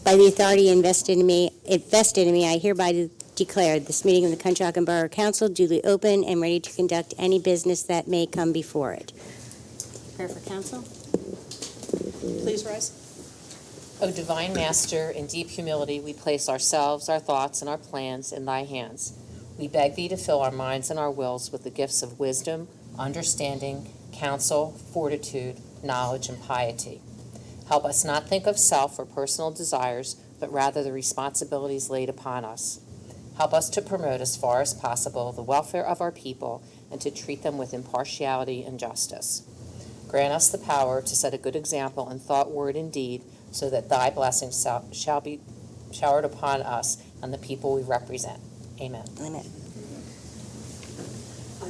By the authority vested in me, I hereby declare this meeting of the Conshohocken Borough Council duly open and ready to conduct any business that may come before it. Prayer for council. Please rise. O divine Master, in deep humility we place ourselves, our thoughts, and our plans in thy hands. We beg thee to fill our minds and our wills with the gifts of wisdom, understanding, counsel, fortitude, knowledge, and piety. Help us not think of self or personal desires, but rather the responsibilities laid upon us. Help us to promote as far as possible the welfare of our people and to treat them with impartiality and justice. Grant us the power to set a good example in thought, word, and deed, so that thy blessings shall be showered upon us and the people we represent. Amen. Amen.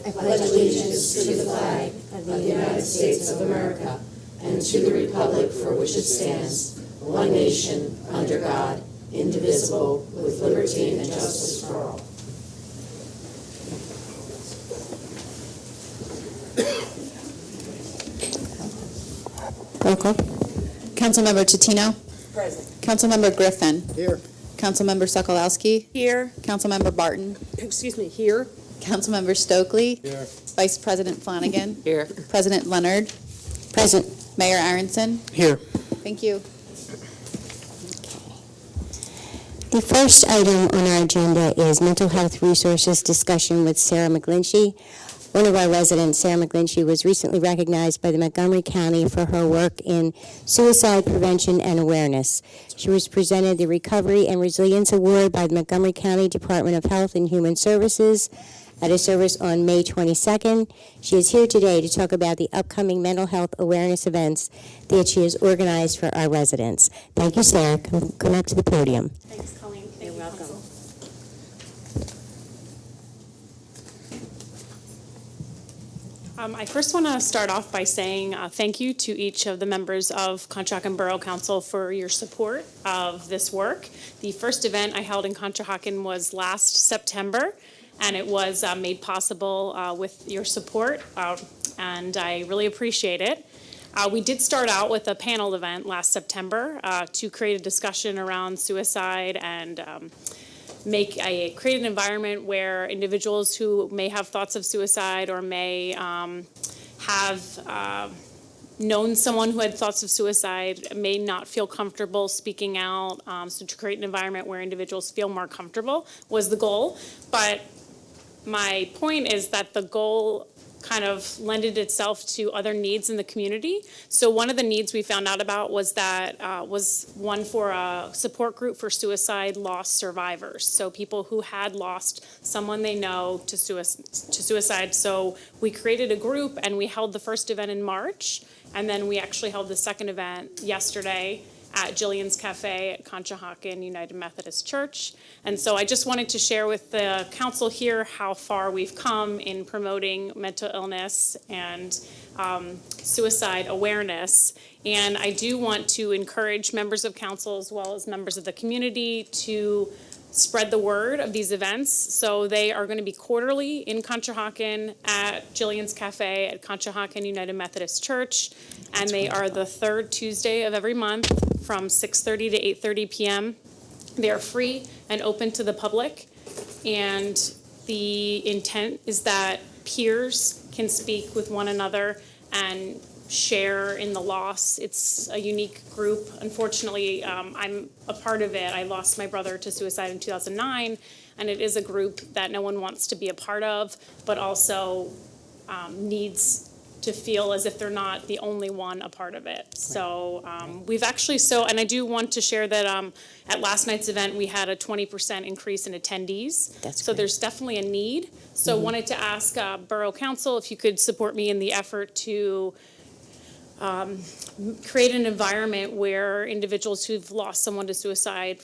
I pledge allegiance to the flag of the United States of America and to the republic for which it stands, one nation, under God, indivisible, with liberty and justice for all. Roll call. Councilmember Totino? Present. Councilmember Griffin? Here. Councilmember Sokolowski? Here. Councilmember Barton? Excuse me, here. Councilmember Stokely? Here. Vice President Flanagan? Here. President Leonard? Present. Mayor Aronson? Here. Thank you. The first item on our agenda is mental health resources discussion with Sarah McGlinchey. One of our residents, Sarah McGlinchey, was recently recognized by the Montgomery County for her work in suicide prevention and awareness. She was presented the Recovery and Resilience Award by the Montgomery County Department of Health and Human Services at a service on May 22nd. She is here today to talk about the upcoming mental health awareness events that she has organized for our residents. Thank you, Sarah. Come up to the podium. Thanks, Colleen. Thank You're you, welcome. Council. I first want to start off by saying thank you to each of the members of Conshohocken Borough Council for your support of this work. The first event I held in Conshohocken was last September, and it was made possible with your support, and I really appreciate it. We did start out with a panel event last September to create a discussion around suicide and create an environment where individuals who may have thoughts of suicide or may have known someone who had thoughts of suicide may not feel comfortable speaking out. So to create an environment where individuals feel more comfortable was the goal. But my point is that the goal kind of lended itself to other needs in the community. So one of the needs we found out about was that was one for a support group for suicide loss survivors. So people who had lost someone they know to suicide. So we created a group and we held the first event in March. And then we actually held the second event yesterday at Jillian's Cafe at Conshohocken United Methodist Church. And so I just wanted to share with the council here how far we've come in promoting mental illness and suicide awareness. And I do want to encourage members of council as well as members of the community to spread the word of these events. So they are going to be quarterly in Conshohocken at Jillian's Cafe at Conshohocken United Methodist Church. And they are the third Tuesday of every month from 6:30 to 8:30 p.m. They are free and open to the public. And the intent is that peers can speak with one another and share in the loss. It's a unique group. Unfortunately, I'm a part of it. I lost my brother to suicide in 2009, and it is a group that no one wants to be a part of, but also needs to feel as if they're not the only one a part of it. So we've actually, and I do want to share that at last night's event, we had a 20% increase in attendees. That's so great. there's definitely a need. So wanted to ask Borough Council if you could support me in the effort to create an environment where individuals who've lost someone to suicide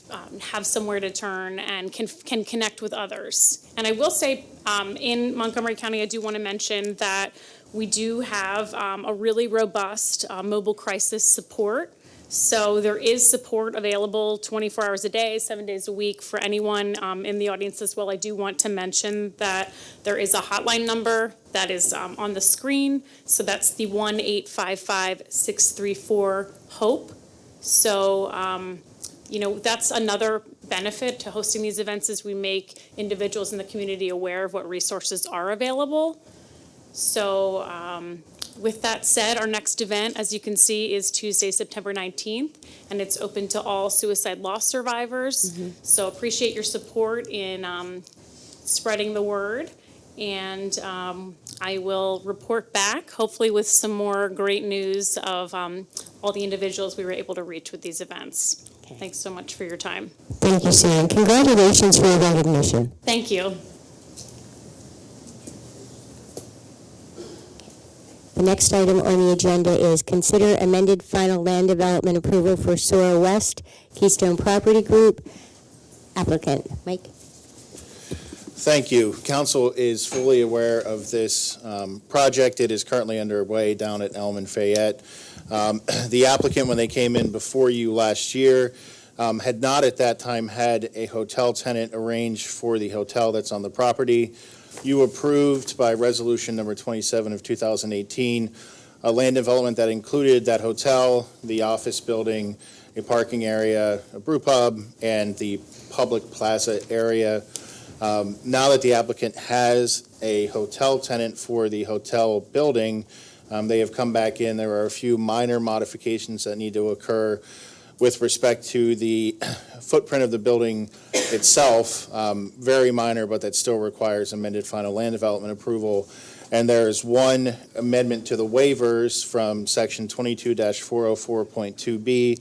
have somewhere to turn and can connect with others. And I will say in Montgomery County, I do want to mention that we do have a really robust mobile crisis support. So there is support available 24 hours a day, 7 days a week for anyone in the audience as well. I do want to mention that there is a hotline number that is on the screen. So that's the 1-855-634-HOPE. So That's another benefit to hosting these events is we make individuals in the community aware of what resources are available. So with that said, our next event, as you can see, is Tuesday, September 19th, and it's open to all suicide loss survivors. So appreciate your support in spreading the word. And I will report back, hopefully with some more great news of all the individuals we were able to reach with these events. Okay. Thanks so much for your time. Thank you, Sarah, and congratulations for your recognition. Thank you. The next item on the agenda is consider amended final land development approval for Sora West Keystone Property Group. Applicant, Mike? Thank you. Council is fully aware of this project. It is currently underway down at Elm and Fayette. The applicant, when they came in before you last year, had not at that time had a hotel tenant arranged for the hotel that's on the property. You approved by resolution number 27 of 2018 a land development that included that hotel, the office building, a parking area, a brew pub, and the public plaza area. Now that the applicant has a hotel tenant for the hotel building, they have come back in. There are a few minor modifications that need to occur with respect to the footprint of the building itself, very minor, but that still requires amended final land development approval. And there's one amendment to the waivers from section 22-404.2B.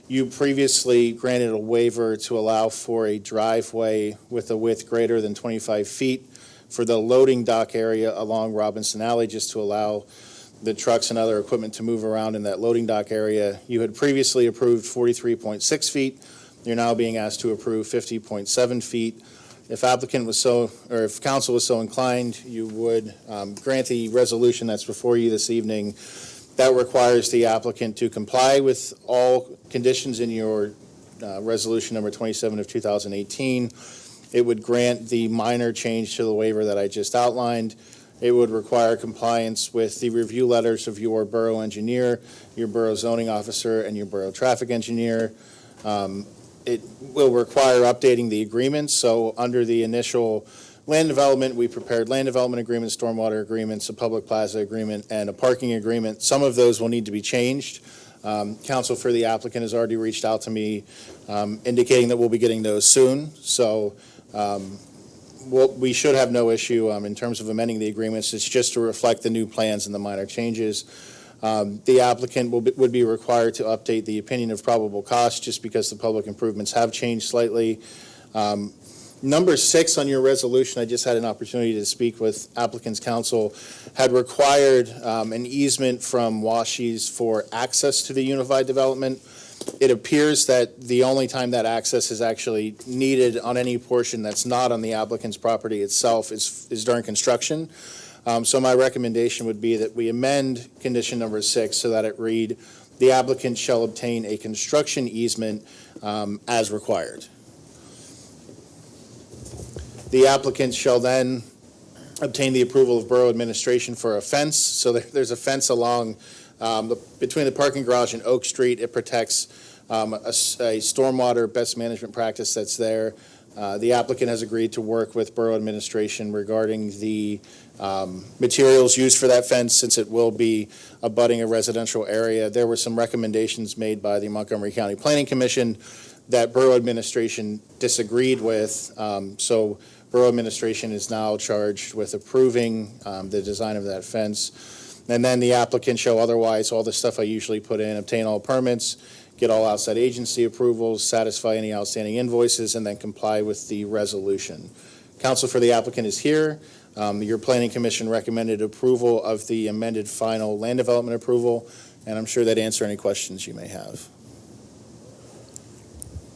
You previously granted a waiver to allow for a driveway with a width greater than 25 feet for the loading dock area along Robinson Alley, just to allow the trucks and other equipment to move around in that loading dock area. You had previously approved 43.6 feet. You're now being asked to approve 50.7 feet. If if council was so inclined, you would grant the resolution that's before you this evening. That requires the applicant to comply with all conditions in your resolution number 27 of 2018. It would grant the minor change to the waiver that I just outlined. It would require compliance with the review letters of your borough engineer, your borough zoning officer, and your borough traffic engineer. It will require updating the agreements. So under the initial land development, we prepared land development agreements, stormwater agreements, a public plaza agreement, and a parking agreement. Some of those will need to be changed. Counsel for the applicant has already reached out to me indicating that we'll be getting those soon. So we should have no issue in terms of amending the agreements. It's just to reflect the new plans and the minor changes. The applicant would be required to update the opinion of probable cost just because the public improvements have changed slightly. Number 6 on your resolution, I just had an opportunity to speak with applicant's counsel, had required an easement from Washies for access to the unified development. It appears that the only time that access is actually needed on any portion that's not on the applicant's property itself is during construction. So my recommendation would be that we amend condition number 6 so that it read, the applicant shall obtain a construction easement as required. The applicant shall then obtain the approval of borough administration for a fence. So there's a fence along between the parking garage and Oak Street. It protects a stormwater best management practice that's there. The applicant has agreed to work with borough administration regarding the materials used for that fence, since it will be abutting a residential area. There were some recommendations made by the Montgomery County Planning Commission that borough administration disagreed with. So borough administration is now charged with approving the design of that fence. And then the applicant shall otherwise, all the stuff I usually put in, obtain all permits, get all outside agency approvals, satisfy any outstanding invoices, and then comply with the resolution. Counsel for the applicant is here. Your planning commission recommended approval of the amended final land development approval, and I'm sure that answer any questions you may have.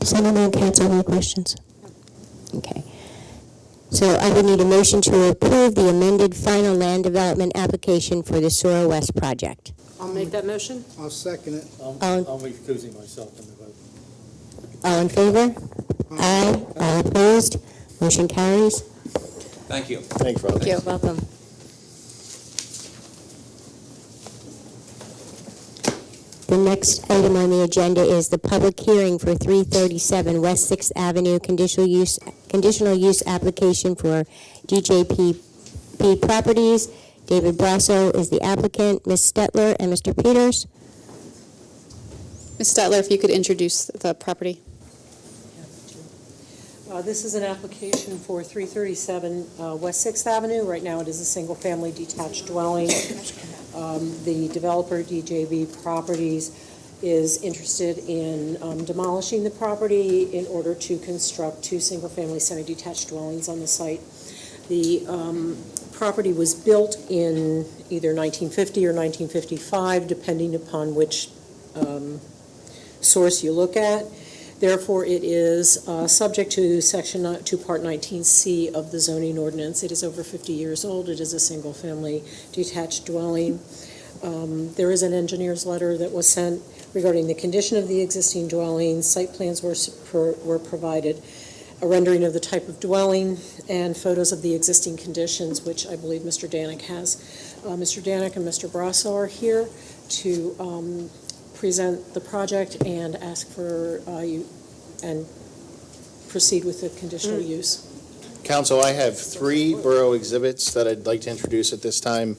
Does anyone on council have any questions? Okay. So I would need a motion to approve the amended final land development application for the Sora West project. I'll make that motion. I'll second it. All recusing myself from the vote. All in favor? Aye. All opposed? Motion carries. Thank you. Thanks, Rob. Thank you. Welcome. The next item on the agenda is the public hearing for 337 West 6th Avenue conditional use application for DJP Properties. David Brasso is the applicant, Ms. Stetler and Mr. Peters. Ms. Stetler, if you could introduce the property. This is an application for 337 West 6th Avenue. Right now, it is a single-family detached dwelling. The developer, DJB Properties, is interested in demolishing the property in order to construct two single-family semi-detached dwellings on the site. The property was built in either 1950 or 1955, depending upon which source you look at. Therefore, it is subject to Part 19C of the zoning ordinance. It is over 50 years old. It is a single-family detached dwelling. There is an engineer's letter that was sent regarding the condition of the existing dwelling. Site plans were provided, a rendering of the type of dwelling, and photos of the existing conditions, which I believe Mr. Danik has. Mr. Danik and Mr. Brasso are here to present the project and ask for you and proceed with the conditional use. Council, I have three Borough exhibits that I'd like to introduce at this time.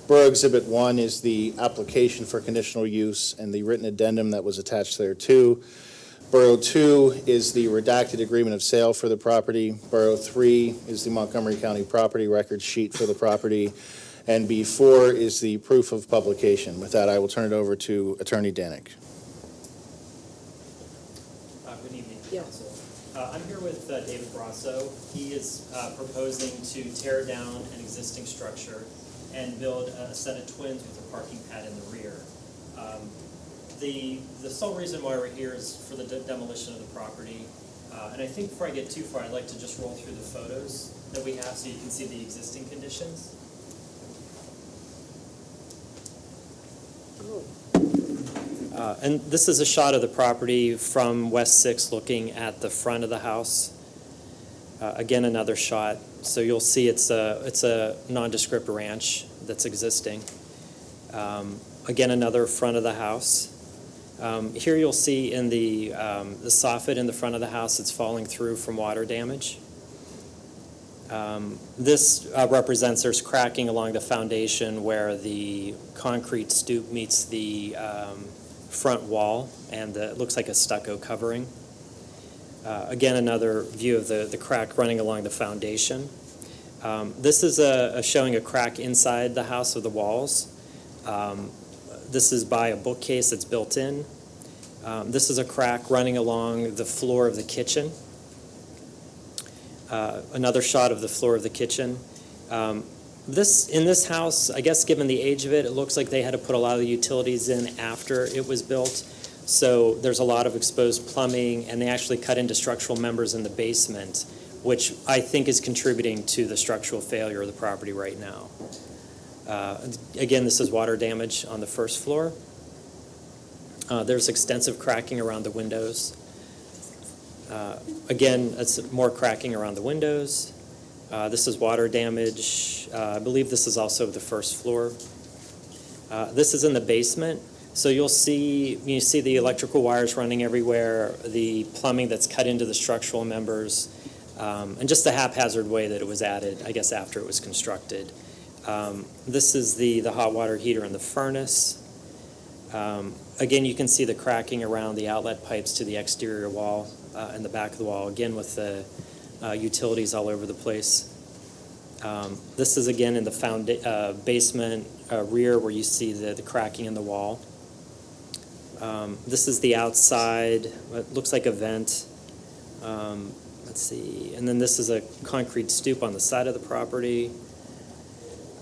Borough Exhibit 1 is the application for conditional use and the written addendum that was attached there too. Borough 2 is the redacted agreement of sale for the property. Borough 3 is the Montgomery County property record sheet for the property. And B4 is the proof of publication. With that, I will turn it over to Attorney Danik. Good evening, Yeah. Council. I'm here with David Brasso. He is proposing to tear down an existing structure and build a set of twins with a parking pad in the rear. The sole reason why we're here is for the demolition of the property. And I think before I get too far, I'd like to just roll through the photos that we have so you can see the existing conditions. And this is a shot of the property from West 6 looking at the front of the house. Again, another shot. So you'll see it's a nondescript ranch that's existing. Again, another front of the house. Here you'll see in the soffit in the front of the house, it's falling through from water damage. This represents there's cracking along the foundation where the concrete stoop meets the front wall, and it looks like a stucco covering. Again, another view of the crack running along the foundation. This is showing a crack inside the house of the walls. This is by a bookcase that's built in. This is a crack running along the floor of the kitchen. Another shot of the floor of the kitchen. In this house, I guess given the age of it, it looks like they had to put a lot of the utilities in after it was built. So there's a lot of exposed plumbing, and they actually cut into structural members in the basement, which I think is contributing to the structural failure of the property right now. Again, this is water damage on the first floor. There's extensive cracking around the windows. Again, it's more cracking around the windows. This is water damage. I believe this is also the first floor. This is in the basement. So you see the electrical wires running everywhere, the plumbing that's cut into the structural members, and just the haphazard way that it was added, I guess, after it was constructed. This is the hot water heater in the furnace. Again, you can see the cracking around the outlet pipes to the exterior wall and the back of the wall, again with the utilities all over the place. This is again in the basement rear where you see the cracking in the wall. This is the outside. It looks like a vent. Let's see. And then this is a concrete stoop on the side of the property.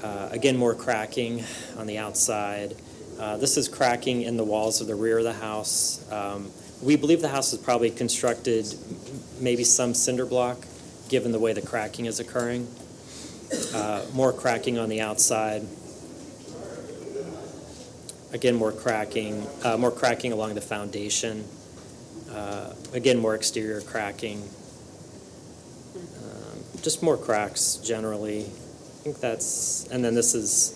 Again, more cracking on the outside. This is cracking in the walls of the rear of the house. We believe the house is probably constructed maybe some cinder block, given the way the cracking is occurring. More cracking on the outside. Again, more cracking along the foundation. Again, more exterior cracking. Just more cracks generally. I think that's, and then this is,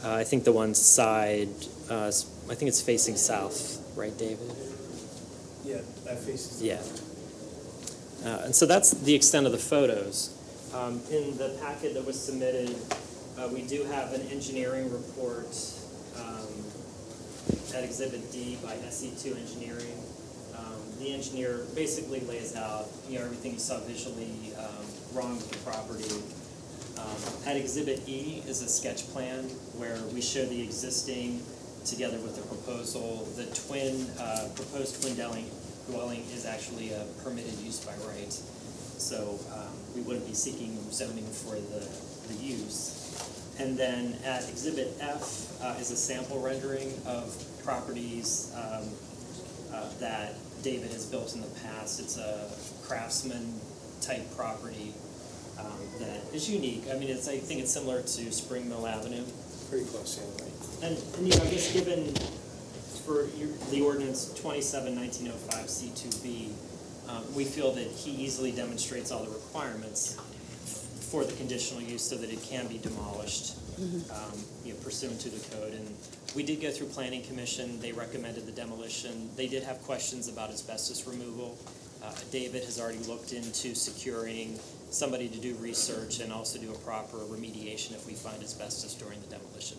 I think the one side I think it's facing south, right, David? Yeah, that faces. Yeah. And so that's the extent of the photos. In the packet that was submitted, we do have an engineering report at Exhibit D by SE2 Engineering. The engineer basically lays out, everything you saw visually wrong with the property. At Exhibit E is a sketch plan where we show the existing together with the proposal. The proposed twin dwelling is actually a permitted use by right. So we wouldn't be seeking zoning for the use. And then at Exhibit F is a sample rendering of properties that David has built in the past. It's a craftsman type property that is unique. I mean, I think it's similar to Spring Mill Avenue. Pretty close, yeah, right. And I guess given for the ordinance 27/1905 C2B, we feel that he easily demonstrates all the requirements for the conditional use so that it can be demolished pursuant to the code. And we did go through Planning Commission. They recommended the demolition. They did have questions about asbestos removal. David has already looked into securing somebody to do research and also do a proper remediation if we find asbestos during the demolition.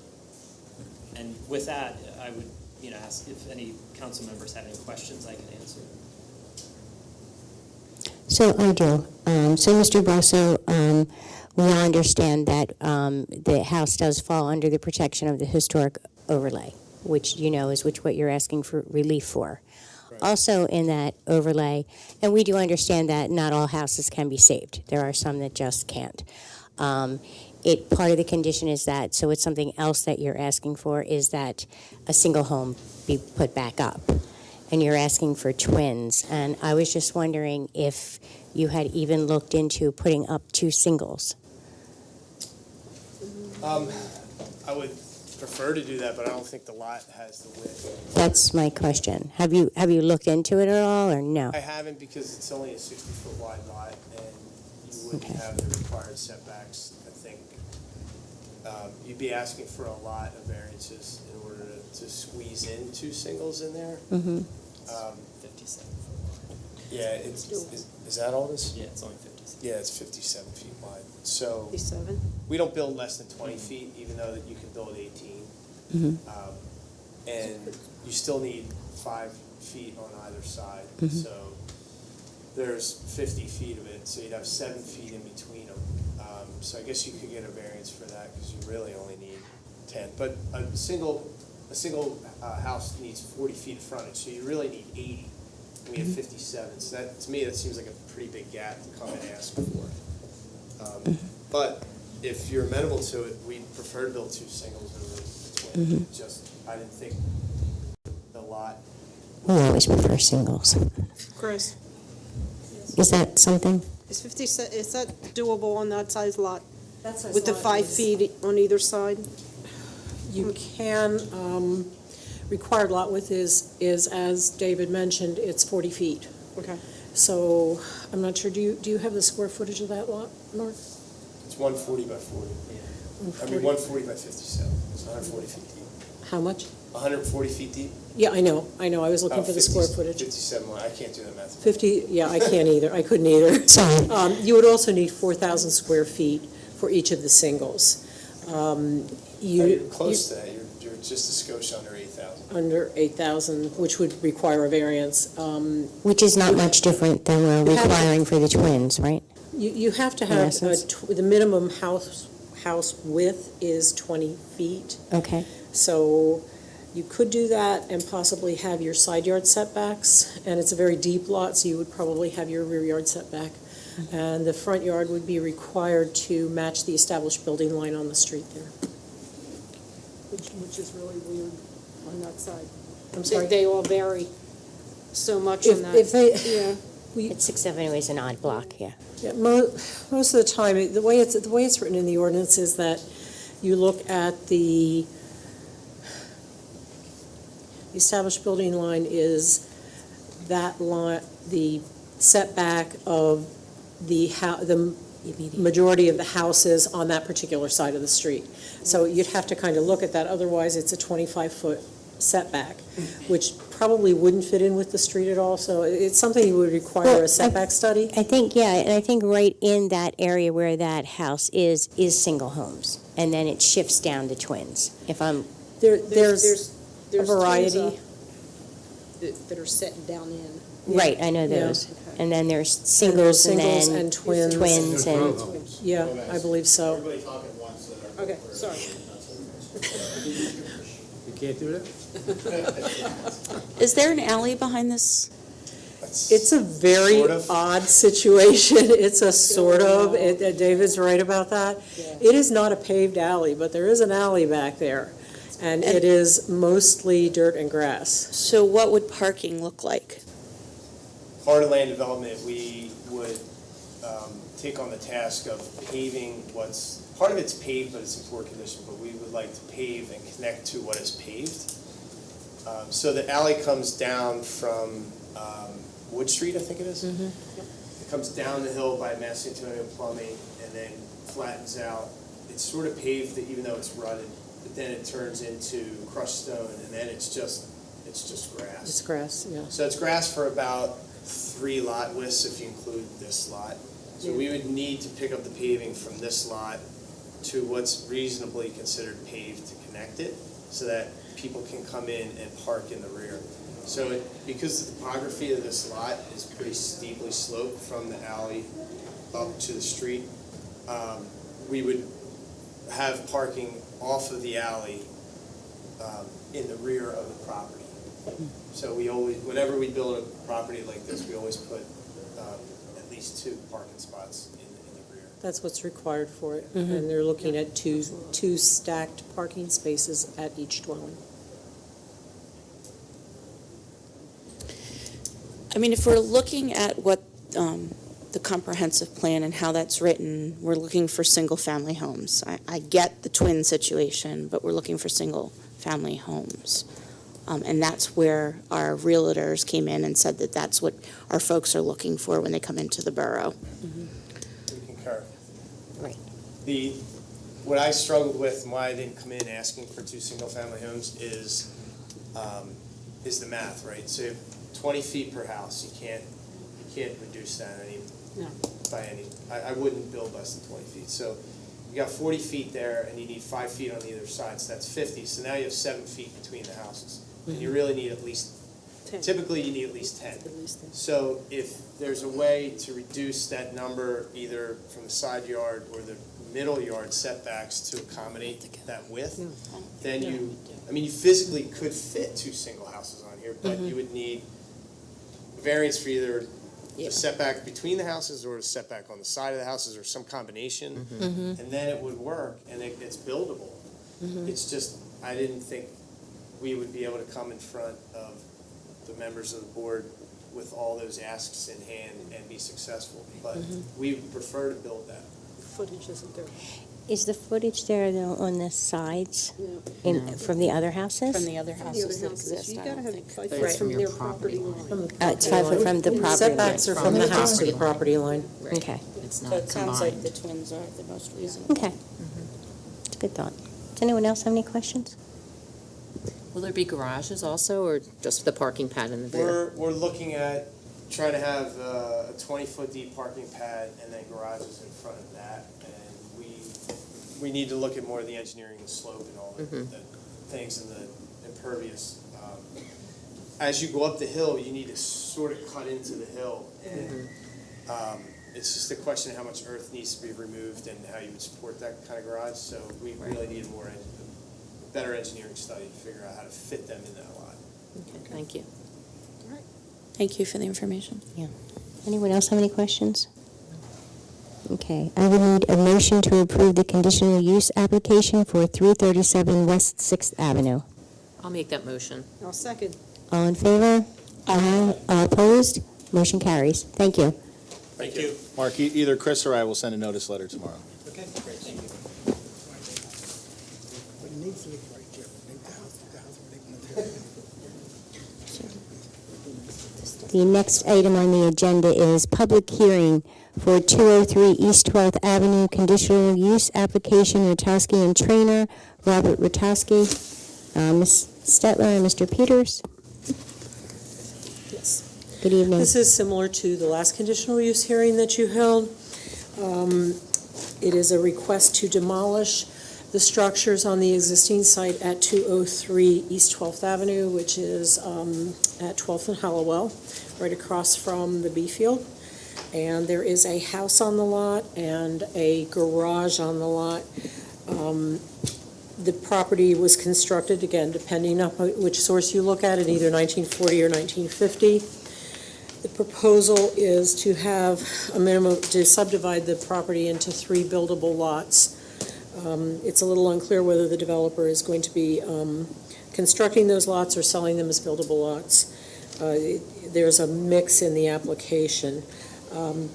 And with that, I would ask if any council members have any questions I can answer. So I do. So Mr. Bosso, we all understand that the house does fall under the protection of the historic overlay, which is what you're asking for relief for. Right. Also in that overlay, and we do understand that not all houses can be saved. There are some that just can't. Part of the condition is that, so it's something else that you're asking for, is that a single home be put back up. And you're asking for twins. And I was just wondering if you had even looked into putting up two singles. I would prefer to do that, but I don't think the lot has the width. That's my question. Have you looked into it at all, or no? I haven't, because it's only a 60-foot wide lot, and you wouldn't Okay. have the required setbacks. I think you'd be asking for a lot of variances in order to squeeze in two singles in there. Mm-hmm. 57. Yeah, is that all this? Yeah, it's only 57. Yeah, it's 57 feet wide. So 57? we don't build less than 20 feet, even though that you can build 18. Mm-hmm. And you still need 5 feet on either side. Mhm. So there's 50 feet of it, so you'd have 7 feet in between them. So I guess you could get a variance for that, because you really only need 10. But a single house needs 40 feet of frontage, so you really need 80. And we have 57. So that, to me, that seems like a pretty big gap to come and ask for. But if you're amenable to it, we'd prefer to build 2 singles over the twin. Just, I didn't think the lot. We always prefer singles. Chris, Is that something? is is that doable on that size lot? That size With the lot 5 is- feet on either side? You can, required lot width is, as David mentioned, it's 40 feet. Okay. So I'm not sure, do you have the square footage of that lot, Mark? It's 140 by 40. I mean, 140 by 57. It's 140 feet deep. How much? 140 feet deep? Yeah, I know, I was looking for the square footage. 57, I can't do that math. 50, yeah, I can't either, I couldn't either. Sorry. You would also need 4,000 square feet for each of the singles. You're close to that, you're just a skosh under 8,000. Under 8,000, which would require a variance. Which is not much different than we're You have- requiring for the twins, right? You have to In have, essence. the minimum house width is 20 feet. Okay. So you could do that and possibly have your side yard setbacks, and it's a very deep lot, so you would probably have your rear yard setback. And the front yard would be required to match the established building line on the street there. Which is really weird on that side. I'm sorry? They all vary so much If on that. if they, Yeah. It's 6 Avenue is an odd block, yeah. yeah, most of the time, the way it's written in the ordinance is that you look at the established building line is that line, the setback of the majority of the houses on that particular side of the street. So you'd have to kind of look at that, otherwise it's a 25-foot setback, which probably wouldn't fit in with the street at all, so it's something that would require Well, a setback study. I think, yeah, and I think right in that area where that house is single homes, and then it shifts down to twins, if I'm, There's a twins, variety. that are set down in. right, I know Yeah. those. And then there's And there's singles and singles then and twins. twins and, Yeah, I believe so. Everybody talk at once so that our Okay, vote for sorry. everybody. You can't do that? Is there an alley behind this? It's a very Sort of. odd situation. It's a sort of, David's right about that. It is not a paved alley, but there is an alley back there. And it is mostly dirt and grass. So what would parking look like? Part of land development, we would take on the task of paving part of it's paved, but it's in poor condition, but we would like to pave and connect to what is paved. So the alley comes down from Wood Street, I think it is. It comes down the hill by Mass Antonio Plumbing and then flattens out. It's sort of paved even though it's rutted, but then it turns into crushed stone and then it's just grass. It's grass, yeah. So it's grass for about 3 lot widths if you include this lot. So we would need to pick up the paving from this lot to what's reasonably considered paved to connect it so that people can come in and park in the rear. So because the topography of this lot is pretty steeply sloped from the alley up to the street, we would have parking off of the alley in the rear of the property. So whenever we build a property like this, we always put at least 2 parking spots in the rear. That's what's required for it. And they're looking at two stacked parking spaces at each dwelling. I mean, if we're looking at what the comprehensive plan and how that's written, we're looking for single-family homes. I get the twin situation, but we're looking for single-family homes. And that's where our realtors came in and said that that's what our folks are looking for when they come into the borough. We concur. Right. What I struggled with and why I didn't come in asking for 2 single-family homes is the math, right? So 20 feet per house, you can't reduce that I wouldn't build less than 20 feet. So you got 40 feet there and you need 5 feet on either side, so that's 50. So now you have 7 feet between the houses. And you really need at least, 10. typically you need at least 10. So if there's a way to reduce that number either from the side yard or the middle yard setbacks to accommodate that width, then you physically could fit 2 single houses on here, but you would need variance for either the setback between the houses or a setback on the side of the houses or some combination, and then it would work and it's buildable. It's just, I didn't think we would be able to come in front of the members of the board with all those asks in hand and be successful, but we prefer to build that. Footage isn't there. is the footage there though on the sides No. from the other houses? From the other The houses other that houses, exist, you I gotta don't have think. 5 But feet it's from your their property line. It's 5 foot from the property line. Setbacks are from the house to the property line. Okay, It's So not it sounds like combined. the twins are the most reasonable. okay. It's a good thought. Does anyone else have any questions? Will there be garages also, or just the parking pad in the rear? We're looking at trying to have a 20-foot deep parking pad and then garages in front of that. And we need to look at more of the engineering, the slope and all the things and the impervious. As you go up the hill, you need to sort of cut into the hill. And it's just a question of how much earth needs to be removed and how you would support that kind of garage. So we really need a better engineering study to figure out how to fit them in that lot. Okay, thank you. Thank you for the information. Anyone else have any questions? Okay, I would need a motion to approve the conditional use application for 337 West 6th Avenue. I'll make that motion. I'll second. All in favor? Aye. All opposed? Motion carries. Thank you. Thank you. Mark, either Chris or I will send a notice letter tomorrow. Okay, great, thank you. But it needs to look right there. The house where they want to The next item on the agenda is public hearing for 203 East 12th Avenue conditional use application, Ratowski and Trainer, Robert Ratowski. Ms. Stetler and Mr. Peters. Yes. Good evening. This is similar to the last conditional use hearing that you held. It is a request to demolish the structures on the existing site at 203 East 12th Avenue, which is at 12th and Hallowell, right across from the B field. And there is a house on the lot and a garage on the lot. The property was constructed, again, depending on which source you look at, in either 1940 or 1950. The proposal is to have a minimum, to subdivide the property into 3 buildable lots. It's a little unclear whether the developer is going to be constructing those lots or selling them as buildable lots. There's a mix in the application.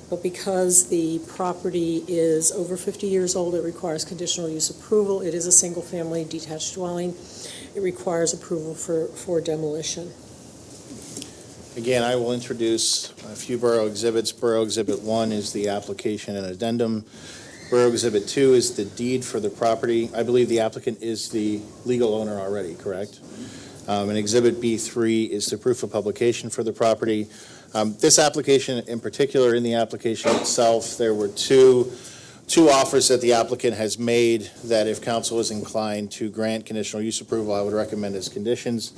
But because the property is over 50 years old, it requires conditional use approval. It is a single-family detached dwelling. It requires approval for demolition. Again, I will introduce a few Borough exhibits. Borough Exhibit 1 is the application and addendum. Borough Exhibit 2 is the deed for the property. I believe the applicant is the legal owner already, correct? And Exhibit B3 is the proof of publication for the property. This application in particular, in the application itself, there were two offers that the applicant has made that if council is inclined to grant conditional use approval, I would recommend as conditions.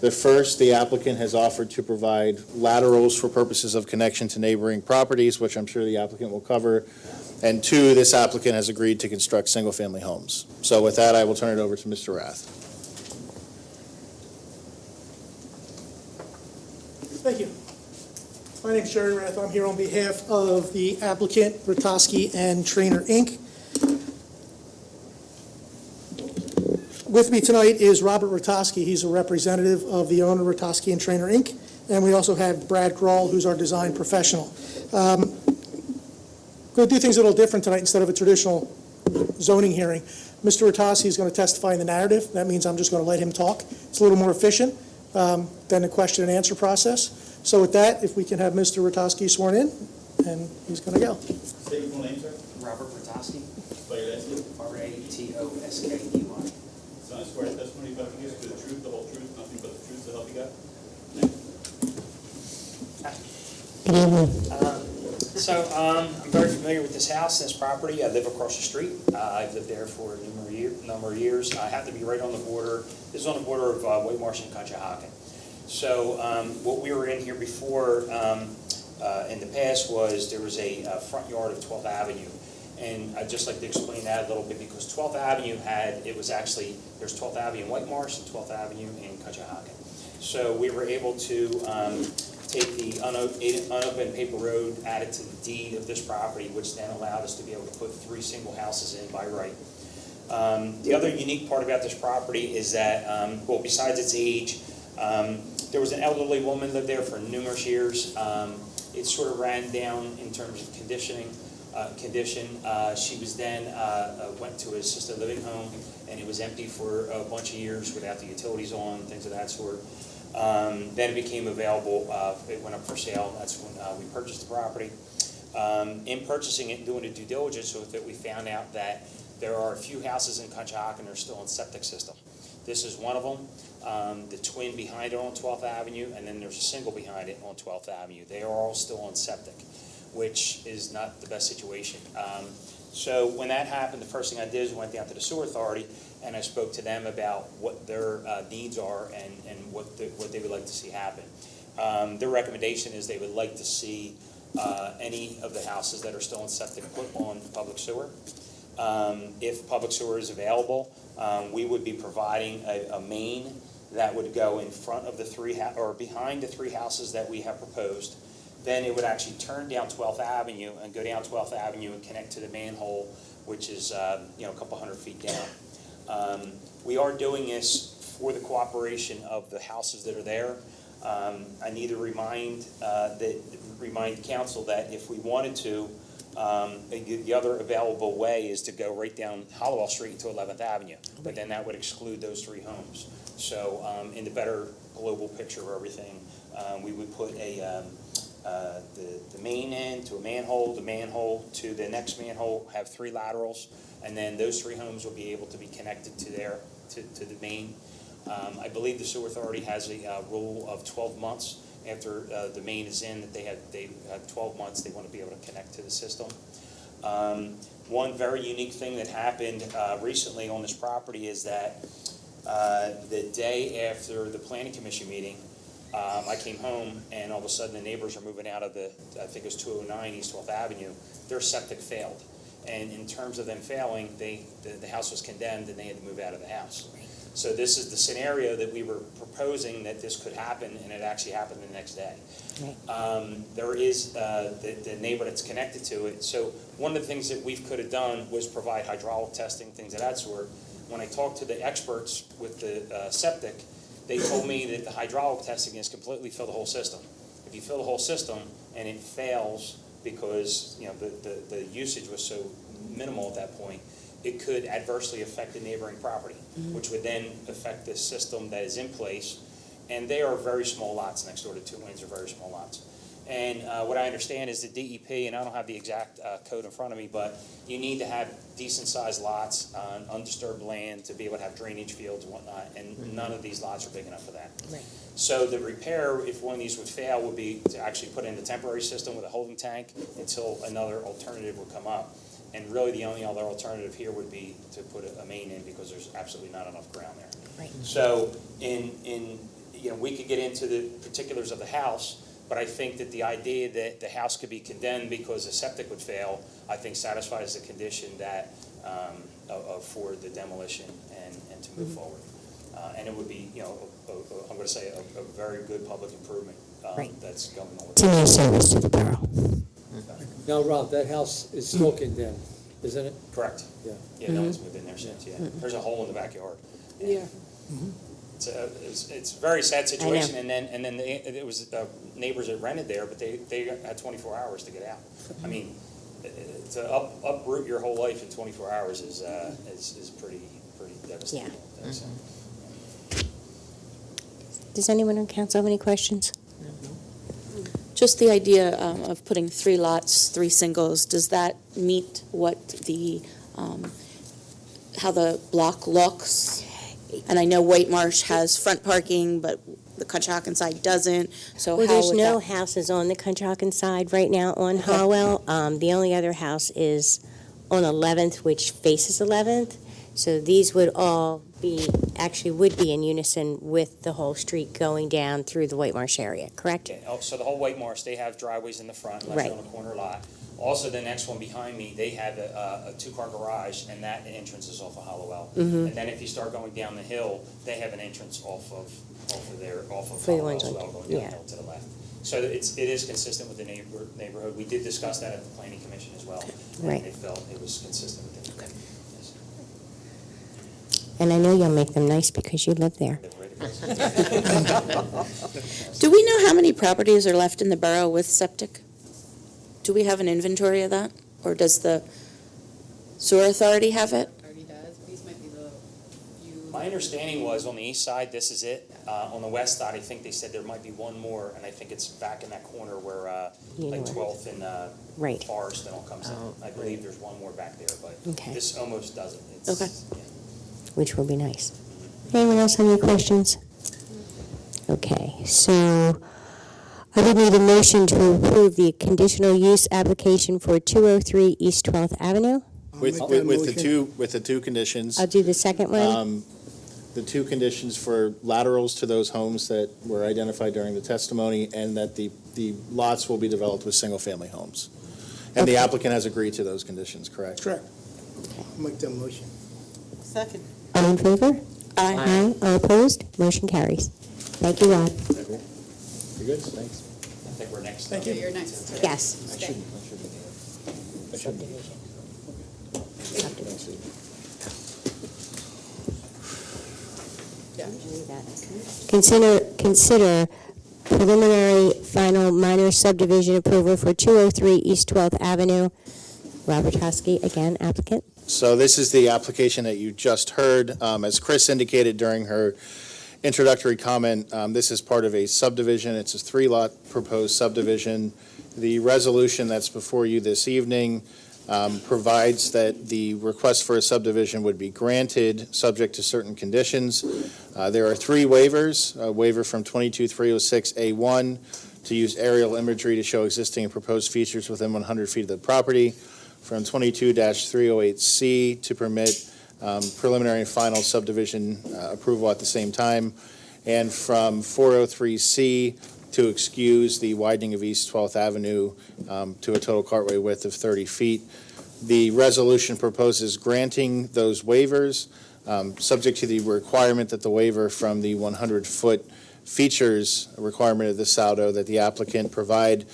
The first, the applicant has offered to provide laterals for purposes of connection to neighboring properties, which I'm sure the applicant will cover. And 2, this applicant has agreed to construct single-family homes. So with that, I will turn it over to Mr. Rath. Thank you. My name is Jerry Rath. I'm here on behalf of the applicant, Ratoski and Trainer, Inc. With me tonight is Robert Ratoski. He's a representative of the owner, Ratoski and Trainer, Inc. And we also have Brad Grohl, who's our design professional. Going to do things a little different tonight instead of a traditional zoning hearing. Mr. Ratoski is going to testify in the narrative. That means I'm just going to let him talk. It's a little more efficient than the question and answer process. So with that, if we can have Mr. Ratoski sworn in, and he's going to go. State your full name, sir. Robert Ratoski, Spell your last name. R-A-T-O-S-K-E-Y. So I swear testimony you're about to give is the truth, the whole truth, nothing but the truth to help you God. Good evening. I'm very familiar with this house, this property. I live across the street. I've lived there for a number of years. I happen to be right on the border. This is on the border of White Marsh and Conshohocken. So what we were in here before in the past was there was a front yard of 12th Avenue. And I'd just like to explain that a little bit because 12th Avenue there's 12th Avenue in White Marsh and 12th Avenue in Conshohocken. So we were able to take the unopened paper road, add it to the deed of this property, which then allowed us to be able to put 3 single houses in by right. The other unique part about this property is that, besides its age, there was an elderly woman lived there for numerous years. It sort of ran down in terms of condition. She was then went to a assisted living home, and it was empty for a bunch of years without the utilities on, things of that sort. Then it became available. It went up for sale. That's when we purchased the property. In purchasing it and doing the due diligence with it, we found out that there are a few houses in Conshohocken that are still in septic system. This is one of them. The twin behind it on 12th Avenue, and then there's a single behind it on 12th Avenue. They are all still on septic, which is not the best situation. So when that happened, the first thing I did is went down to the sewer authority and I spoke to them about what their needs are and what they would like to see happen. Their recommendation is they would like to see any of the houses that are still in septic put on public sewer. If public sewer is available, we would be providing a main that would go in front of the or behind the 3 houses that we have proposed. Then it would actually turn down 12th Avenue and go down 12th Avenue and connect to the manhole, which is a couple hundred feet down. We are doing this for the cooperation of the houses that are there. I need to remind council that if we wanted to, the other available way is to go right down Hollowell Street to 11th Avenue, but then that would exclude those 3 homes. So in the better global picture of everything, we would put the main end to a manhole, the manhole to the next manhole, have 3 laterals, and then those 3 homes will be able to be connected to the main. I believe the sewer authority has a rule of 12 months after the main is in, that they have 12 months, they want to be able to connect to the system. One very unique thing that happened recently on this property is that the day after the planning commission meeting, I came home and all of a sudden the neighbors are moving out of I think it was 209 East 12th Avenue. Their septic failed. And in terms of them failing, the house was condemned and they had to move out of the house. So this is the scenario that we were proposing that this could happen, and it actually happened the next day. There is the neighbor that's connected to it. So one of the things that we could have done was provide hydraulic testing, things of that sort. When I talked to the experts with the septic, they told me that the hydraulic testing is completely fill the whole system. If you fill the whole system and it fails because the usage was so minimal at that point, it could adversely affect the neighboring property, which would then affect the system that is in place. And they are very small lots next door. The two lanes are very small lots. And what I understand is the DEP, and I don't have the exact code in front of me, but you need to have decent-sized lots on undisturbed land to be able to have drainage fields and whatnot, and none of these lots are big enough for that. Right. So the repair, if one of these would fail, would be to actually put in a temporary system with a holding tank until another alternative would come up. And really, the only other alternative here would be to put a main in because there's absolutely not enough ground there. Right. So we could get into the particulars of the house, but I think that the idea that the house could be condemned because the septic would fail, I think satisfies the condition that for the demolition and to move forward. And it would be, I'm going to say a very good public improvement that's going on. It's a nice service to the borough. Now, Rob, that house is still condemned, isn't it? Correct. Yeah. Yeah, no one's moved in there since, yeah. There's a hole in the backyard. Yeah. It's a very sad situation, and then it was neighbors that rented there, but they had 24 hours to get out. I mean, to uproot your whole life in 24 hours is pretty devastating. Yeah. Does anyone on council have any questions? Just the idea of putting 3 lots, 3 singles, does that meet what how the block looks? And I know White Marsh has front parking, but the Conshohocken side doesn't, so Well, how there's would no that? houses on the Conshohocken side right now on Howell. The only other house is on 11th, which faces 11th. So these would all would be in unison with the whole street going down through the White Marsh area, correct? Yeah, so the whole White Marsh, they have driveways in the front, unless Right. you're on a corner lot. Also, the next one behind me, they have a 2-car garage, and that entrance is off of Hollowell. And then if you start going down the hill, they have an entrance off of For the Hollowell ones as on- well, going yeah. downhill to the left. So it is consistent with the neighborhood. We did discuss that at the planning commission as well. Right. And they felt it was consistent with the neighborhood. Yes. And I know you'll make them nice because you live there. They're right across. Do we know how many properties are left in the borough with septic? Do we have an inventory of that? Or does the sewer authority have it? Already does, these might be the few. My understanding was on the east side, this is it. On the west side, I think they said there might be one more, and I think it's back in that corner where, You like know 12th and Right. Forest and all comes in. I believe there's one more back there, but Okay. this almost doesn't. It's- Okay. yeah. Which will be nice. Anyone else have any questions? Okay, so I would need a motion to approve the conditional use application for 203 East 12th Avenue. With the two conditions. I'll do the second one. The 2 conditions for laterals to those homes that were identified during the testimony, and that the lots will be developed with single-family homes. And the applicant has agreed to those conditions, correct? Correct. Make that motion. Second. All in favor? Aye. All opposed? Motion carries. Thank you, Rob. You're good, thanks. I think we're next. Thank you. You're next. Yes. I shouldn't. Subdivision. Subdivision. Consider preliminary final minor subdivision approval for 203 East 12th Avenue. Robert Husky, again, applicant. So this is the application that you just heard. As Chris indicated during her introductory comment, this is part of a subdivision. It's a 3-lot proposed subdivision. The resolution that's before you this evening provides that the request for a subdivision would be granted, subject to certain conditions. There are three waivers: a waiver from 22306A1 to use aerial imagery to show existing and proposed features within 100 feet of the property, from 22-308C to permit preliminary and final subdivision approval at the same time, and from 403C to excuse the widening of East 12th Avenue to a total cartway width of 30 feet. The resolution proposes granting those waivers, subject to the requirement that the waiver from the 100-foot features requirement of the SAUDO that the applicant provide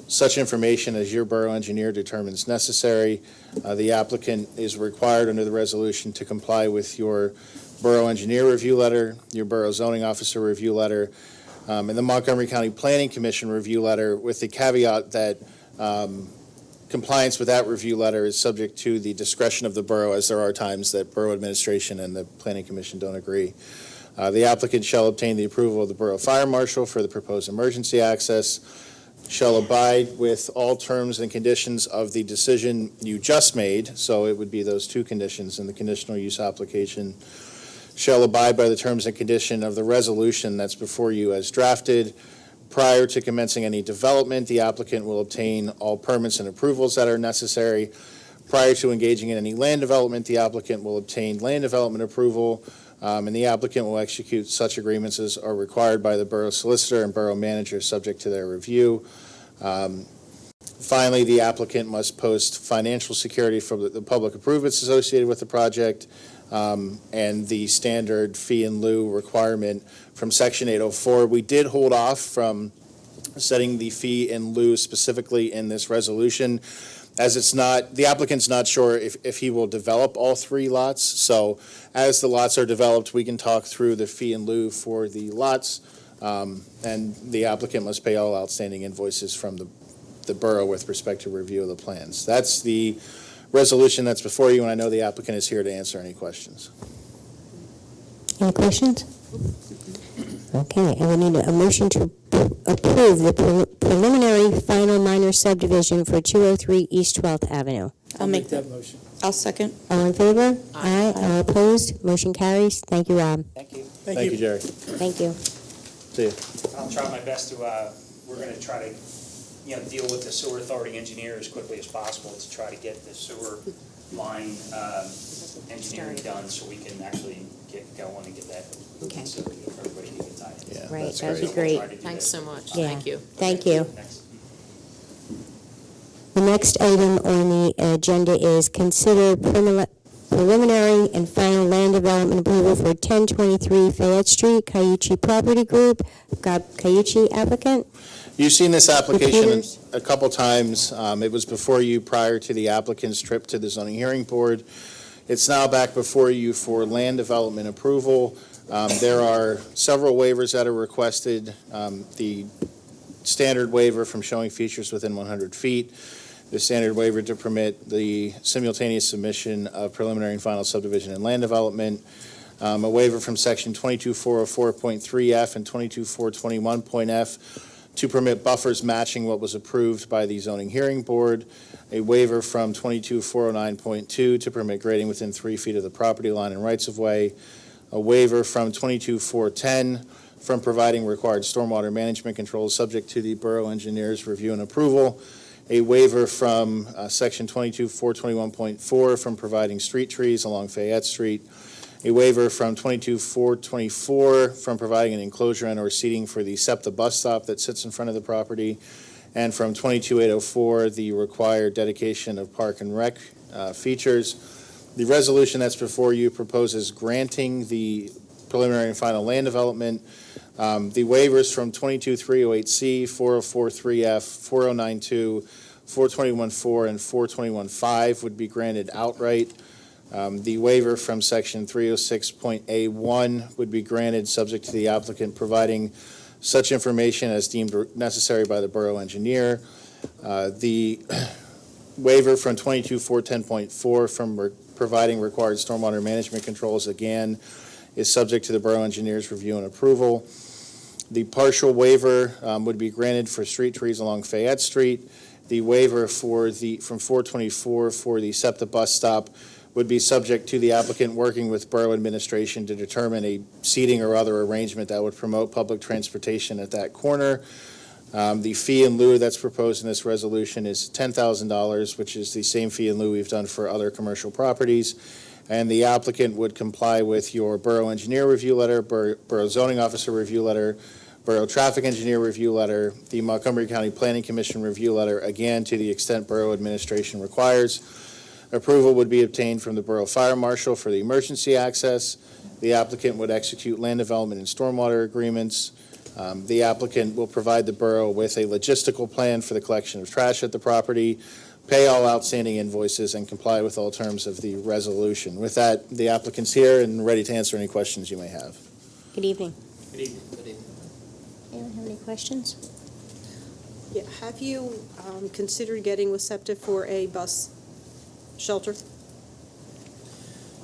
such information as your borough engineer determines necessary. The applicant is required under the resolution to comply with your borough engineer review letter, your borough zoning officer review letter, and the Montgomery County Planning Commission review letter, with the caveat that compliance with that review letter is subject to the discretion of the borough, as there are times that borough administration and the Planning Commission don't agree. The applicant shall obtain the approval of the borough fire marshal for the proposed emergency access, shall abide with all terms and conditions of the decision you just made, so it would be those two conditions in the conditional use application, shall abide by the terms and condition of the resolution that's before you as drafted. Prior to commencing any development, the applicant will obtain all permits and approvals that are necessary. Prior to engaging in any land development, the applicant will obtain land development approval, and the applicant will execute such agreements as are required by the borough solicitor and borough manager, subject to their review. Finally, the applicant must post financial security for the public improvements associated with the project, and the standard fee in lieu requirement from Section 804. We did hold off from setting the fee in lieu specifically in this resolution, as it's not, the applicant's not sure if he will develop all three lots. So as the lots are developed, we can talk through the fee in lieu for the lots, and the applicant must pay all outstanding invoices from the borough with respect to review of the plans. That's the resolution that's before you, and I know the applicant is here to answer any questions. Any questions? Okay, I would need a motion to approve the preliminary final minor subdivision for 203 East 12th Avenue. I'll make that. motion. I'll second. All in favor? Aye. All opposed? Motion carries. Thank you, Rob. Thank you. Thank you, Jerry. Thank you. See you. I'll try my best to, we're gonna try to, deal with the sewer authority engineer as quickly as possible to try to get the sewer line, engineering done so we can actually get going and get that Okay. facility for everybody to get tied in. Yeah, Right, that's that'd be So we'll great. try to do Thanks that. so much. Yeah. Thank you. Thank you. Next. The next item on the agenda is consider preliminary and final land development approval for 1023 Fayette Street, Cayuchi Property Group. Got Cayuchi applicant? You've seen this application Computers? a couple times. It was before you prior to the applicant's trip to the zoning hearing board. It's now back before you for land development approval. There are several waivers that are requested. The standard waiver from showing features within 100 feet, the standard waiver to permit the simultaneous submission of preliminary and final subdivision and land development, a waiver from section 22404.3F and 22421.F to permit buffers matching what was approved by the zoning hearing board, a waiver from 22409.2 to permit grading within 3 feet of the property line and rights-of-way, a waiver from 22410 from providing required stormwater management controls subject to the borough engineer's review and approval, a waiver from section 22421.4 from providing street trees along Fayette Street, a waiver from 22424 from providing an enclosure and or seating for the SEPTA bus stop that sits in front of the property, and from 22804, the required dedication of park and rec features. The resolution that's before you proposes granting the preliminary and final land development. The waivers from 22308C, 4043F, 4092, 4214, and 4215 would be granted outright. The waiver from section 306.A1 would be granted subject to the applicant providing such information as deemed necessary by the borough engineer. The waiver from 22410.4 from providing required stormwater management controls, again, is subject to the borough engineer's review and approval. The partial waiver would be granted for street trees along Fayette Street, The waiver from 424 for the SEPTA bus stop would be subject to the applicant working with Borough administration to determine a seating or other arrangement that would promote public transportation at that corner. The fee in lieu that's proposed in this resolution is $10,000, which is the same fee in lieu we've done for other commercial properties. And the applicant would comply with your Borough Engineer Review Letter, Borough Zoning Officer Review Letter, Borough Traffic Engineer Review Letter, the Montgomery County Planning Commission Review Letter, again, to the extent Borough administration requires. Approval would be obtained from the Borough Fire Marshal for the emergency access. The applicant would execute land development and stormwater agreements. The applicant will provide the borough with a logistical plan for the collection of trash at the property, pay all outstanding invoices, and comply with all terms of the resolution. With that, the applicant's here and ready to answer any questions you may have. Good evening. Good evening. Anyone have any questions? Yeah, have you considered getting with SEPTA for a bus shelter?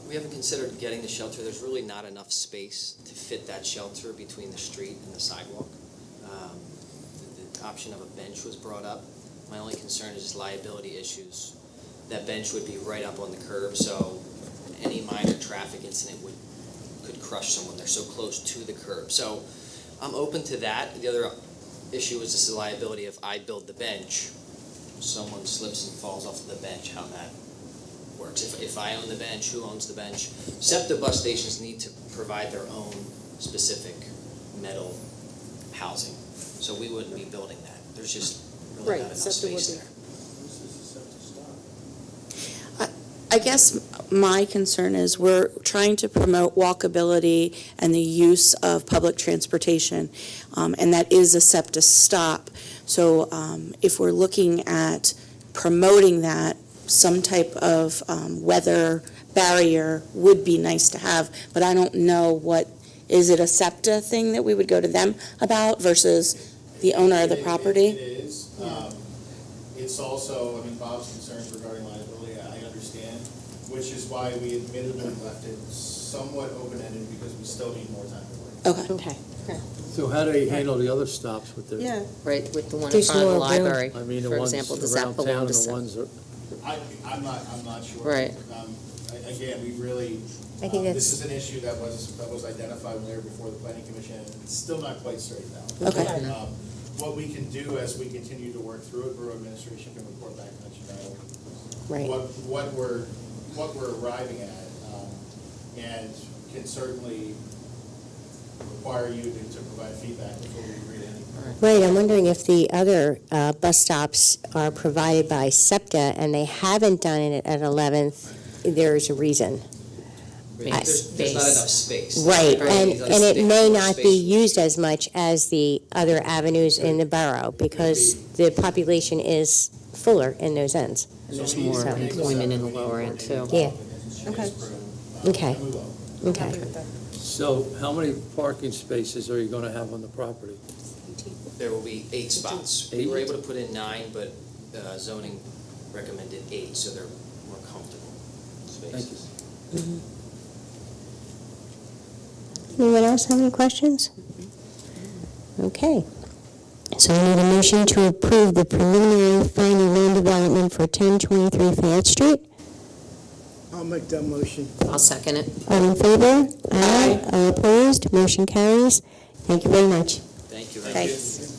We haven't considered getting the shelter. There's really not enough space to fit that shelter between the street and the sidewalk. The option of a bench was brought up. My only concern is just liability issues. That bench would be right up on the curb, so any minor traffic incident could crush someone. They're so close to the curb. So I'm open to that. The other issue is just the liability if I build the bench, someone slips and falls off of the bench, how that works. If I own the bench, who owns the bench? SEPTA bus stations need to provide their own specific metal housing, so we wouldn't be building that. There's just really not enough space there. I guess my concern is we're trying to promote walkability and the use of public transportation, and that is a SEPTA stop. So if we're looking at promoting that, some type of weather barrier would be nice to have, but I don't know is it a SEPTA thing that we would go to them about versus the owner of the property? It is. It's also, Bob's concerns regarding liability, I understand, which is why we admittedly left it somewhat open-ended because we still need more time to work. Okay. So how do they handle the other stops with their? Yeah. Right, with the one in There's front of the more room. library, I mean, the for ones example, does that around belong town to and the SEPTA? ones that. I'm not sure. Right. Again, we really, I think this that's, is an issue that was identified when they were before the planning commission, and it's still not quite straightened out. Okay. What we can do as we continue to work through it, Borough administration can report back and let you know right. what we're arriving at, and can certainly require you to provide feedback before we agree to anything. Right, I'm wondering if the other bus stops are provided by SEPTA and they haven't done it at 11th, there's a reason. There's not enough space. Right, and it may not be Space. used as much as the other avenues in the borough because the population is fuller in those ends. And there's more employment in the lower end, too. Yeah. Okay. Okay. Okay. So how many parking spaces are you gonna have on the property? There will be 8 spots. We 8? were able to put in 9, but zoning recommended 8, so they're more comfortable spaces. Thank you. Anyone else have any questions? Okay. So I need a motion to approve the preliminary final land development for 1023 Fayette Street. I'll make that motion. I'll second it. All in favor? Aye. All opposed? Motion carries. Thank you very much. Thank you very much. Thanks.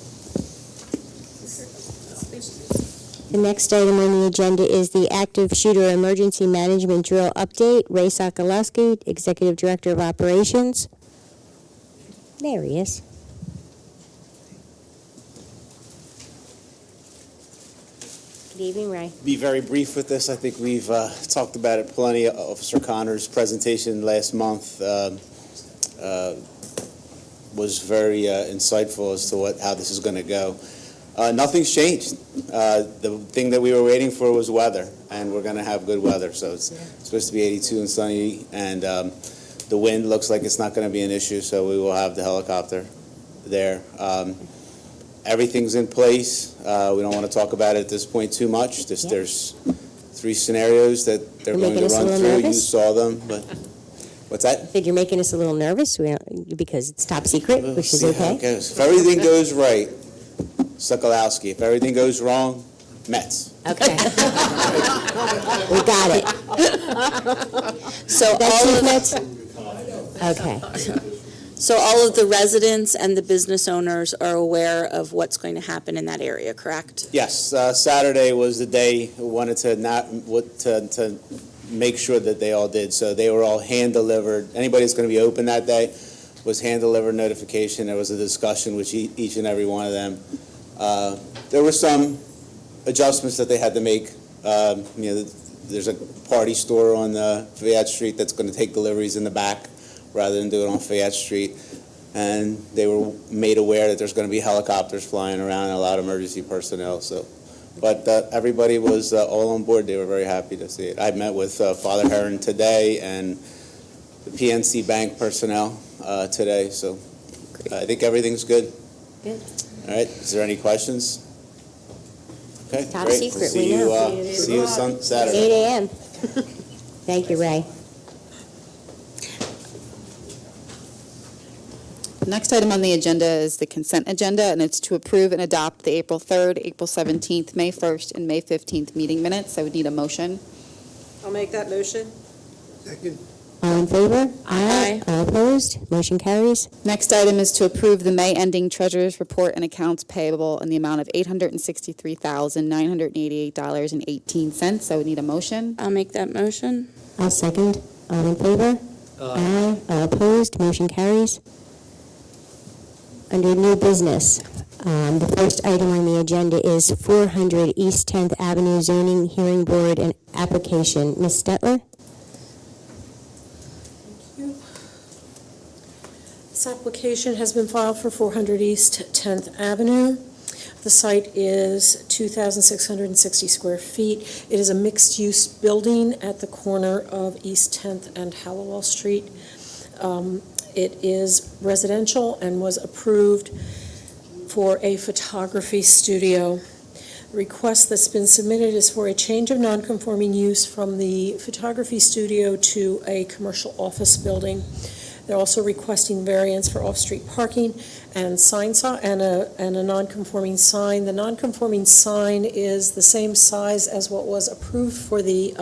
The next item on the agenda is the active shooter emergency management drill update. Ray Sokolowski, Executive Director of Operations. There he is. Good evening, Ray. Be very brief with this. I think we've talked about it plenty. Officer Connor's presentation last month was very insightful as to how this is going to go. Nothing's changed. The thing that we were waiting for was weather, and we're going to have good weather. So it's supposed to be 82 and sunny, and the wind looks like it's not going to be an issue, so we will have the helicopter there. Everything's in place. We don't want to talk about it at this point too much. There's 3 scenarios that they're going to run through. You saw them, but what's that? Said you're making us a little nervous because it's top secret, We'll which is see how okay. it goes. If everything goes right, Sokolowski. If everything goes wrong, Mets. Okay. We got it. So That's all Chief of, Metz? Okay. so all of the residents and the business owners are aware of what's going to happen in that area, correct? Yes, Saturday was the day we wanted to make sure that they all did. So they were all hand-delivered. Anybody that's going to be open that day was hand-delivered notification. There was a discussion with each and every one of them. There were some adjustments that they had to make. There's a party store on Fayette Street that's going to take deliveries in the back rather than do it on Fayette Street. And they were made aware that there's going to be helicopters flying around and a lot of emergency personnel. But everybody was all on board. They were very happy to see it. I met with Father Heron today and the PNC Bank personnel today, so I think everything's good. Good. All right, is there any questions? Okay, Top great. secret, See we you, know. see you Saturday. 8 a.m. Thank you, Ray. Next item on the agenda is the consent agenda, and it's to approve and adopt the April 3rd, April 17th, May 1st, and May 15th meeting minutes. I would need a motion. I'll make that motion. Second. All in favor? Aye. All opposed? Motion carries. Next item is to approve the May ending treasurer's report and accounts payable in the amount of $863,988.18. I would need a motion. I'll make that motion. I'll second. All in favor? Aye. All opposed? Motion carries. Under new business, the first item on the agenda is 400 East 10th Avenue Zoning Hearing Board and application. Ms. Stetler? This application has been filed for 400 East 10th Avenue. The site is 2,660 square feet. It is a mixed-use building at the corner of East 10th and Hallowell Street. It is residential and was approved for a photography studio. The request that's been submitted is for a change of nonconforming use from the photography studio to a commercial office building. They're also requesting variance for off-street parking and a non-conforming sign. The non-conforming sign is the same size as what was approved for the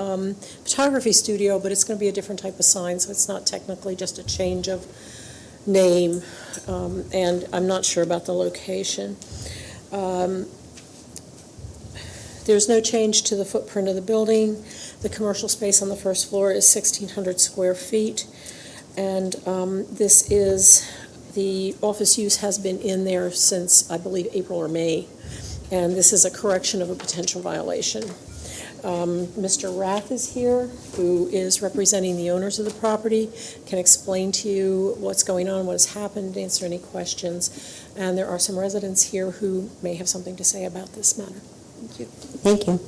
photography studio, but it's going to be a different type of sign, so it's not technically just a change of name, and I'm not sure about the location. There's no change to the footprint of the building. The commercial space on the first floor is 1,600 square feet. And the office use has been in there since, I believe, April or May. And this is a correction of a potential violation. Mr. Rath is here, who is representing the owners of the property, can explain to you what's going on, what has happened, answer any questions. And there are some residents here who may have something to say about this matter. Thank you. Thank you.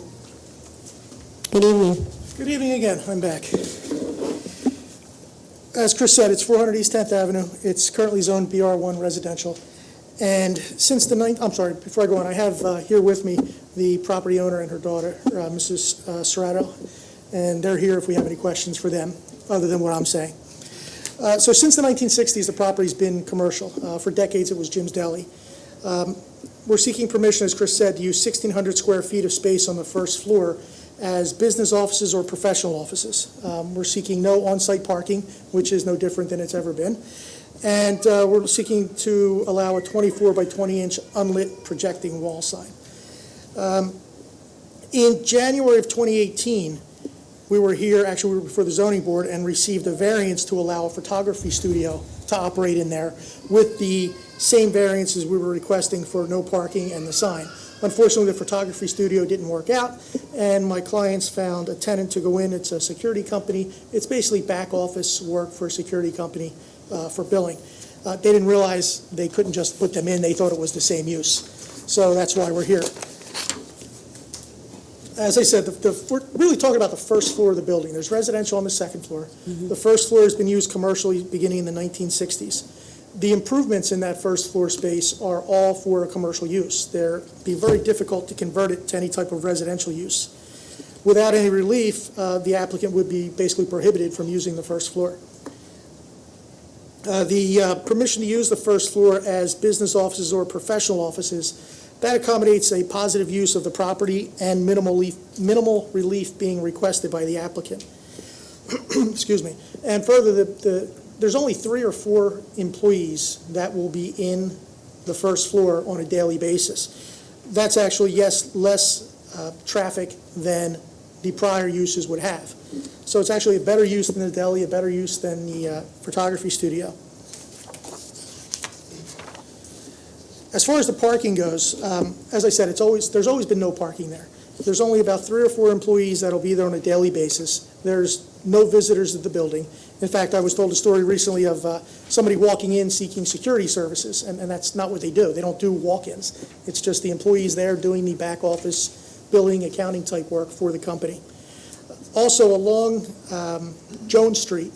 Good evening. Good evening again. I'm back. As Chris said, it's 400 East 10th Avenue. It's currently zoned BR1 residential. And since the before I go on, I have here with me the property owner and her daughter, Mrs. Serrato, and they're here if we have any questions for them, other than what I'm saying. So since the 1960s, the property's been commercial. For decades, it was Jim's Deli. We're seeking permission, as Chris said, to use 1,600 square feet of space on the first floor as business offices or professional offices. We're seeking no on-site parking, which is no different than it's ever been. And we're seeking to allow a 24 by 20 inch unlit projecting wall sign. In January of 2018, we were before the zoning board and received a variance to allow a photography studio to operate in there with the same variances we were requesting for no parking and the sign. Unfortunately, the photography studio didn't work out, and my clients found a tenant to go in. It's a security company. It's basically back office work for a security company for billing. They didn't realize they couldn't just put them in. They thought it was the same use. So that's why we're here. As I said, we're really talking about the first floor of the building. There's residential on the second floor. Mm-hmm. The first floor has been used commercially beginning in the 1960s. The improvements in that first floor space are all for a commercial use. It'd be very difficult to convert it to any type of residential use. Without any relief, the applicant would be basically prohibited from using the first floor. The permission to use the first floor as business offices or professional offices, That accommodates a positive use of the property and minimal relief being requested by the applicant. Excuse me. And further, there's only 3 or 4 employees that will be in the first floor on a daily basis. That's actually, yes, less traffic than the prior uses would have. So it's actually a better use than the deli, a better use than the photography studio. As far as the parking goes, as I said, there's always been no parking there. There's only about 3 or 4 employees that'll be there on a daily basis. There's no visitors at the building. In fact, I was told a story recently of somebody walking in seeking security services, and that's not what they do. They don't do walk-ins. It's just the employees there doing the back office, billing, accounting type work for the company. Also, along Jones Street,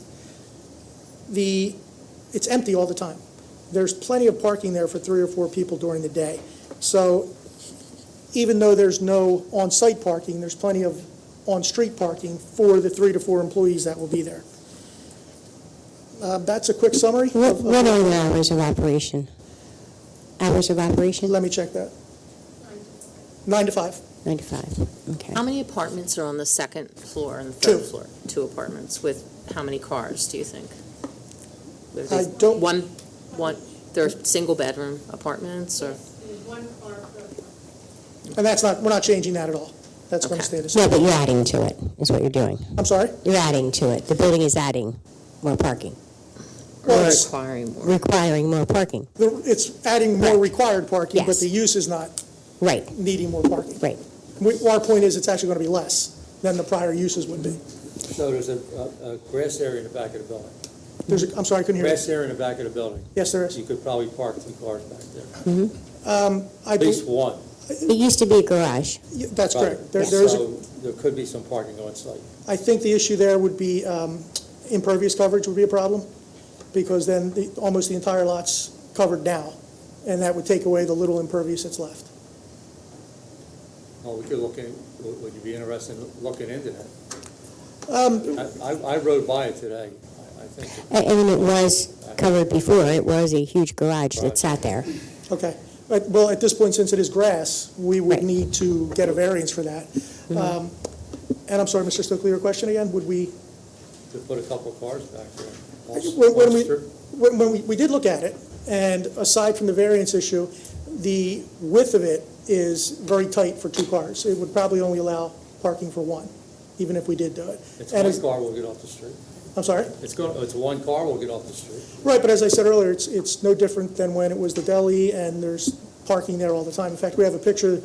it's empty all the time. There's plenty of parking there for 3 or 4 people during the day. So even though there's no on-site parking, there's plenty of on-street parking for the 3 to 4 employees that will be there. That's a quick summary. What are the hours of operation? Hours of operation? Let me check that. 9 to 5. 9 to 5, okay. How many apartments are on the second floor and the 2. third floor? 2 apartments with how many cars, do you think? I don't- One, they're single-bedroom apartments, or? And we're not changing that at all. That's going to stay the No, same. but you're adding to it, is what you're doing. I'm sorry? You're adding to it. The building is adding more parking, Well, Or it's- requiring more? requiring more parking. It's adding more required parking, but Yes. the use is not Right, needing more parking. right. Our point is, it's actually going to be less than the prior uses would be. So there's a grass area in the back of the building. I'm sorry, I couldn't hear you. Grass area in the back of the building. Yes, there is. You could probably park 2 cars back there. I At least bel- one. It used to be a garage. That's Right. correct. There is, So there could be some parking on site. I think the issue there would be impervious coverage would be a problem, because then almost the entire lot's covered now, and that would take away the little impervious that's left. Well, we could look in, would you be interested in looking into that? Um, I rode by it today. I think. I mean, it was covered before. It was a huge garage that sat there. Okay. Well, at this point, since it is grass, we would Right. need to get a variance for that. And I'm sorry, Mr. Stokely, your question again? Would we, To put a couple cars back there. when we did look at it, and aside from the variance issue, the width of it is very tight for 2 cars. It would probably only allow parking for 1, even if we did do it. It's And one car will get off the street. I'm sorry? It's 1 car will get off the street. Right, but as I said earlier, it's no different than when it was the deli, and there's parking there all the time. In fact, we have a picture,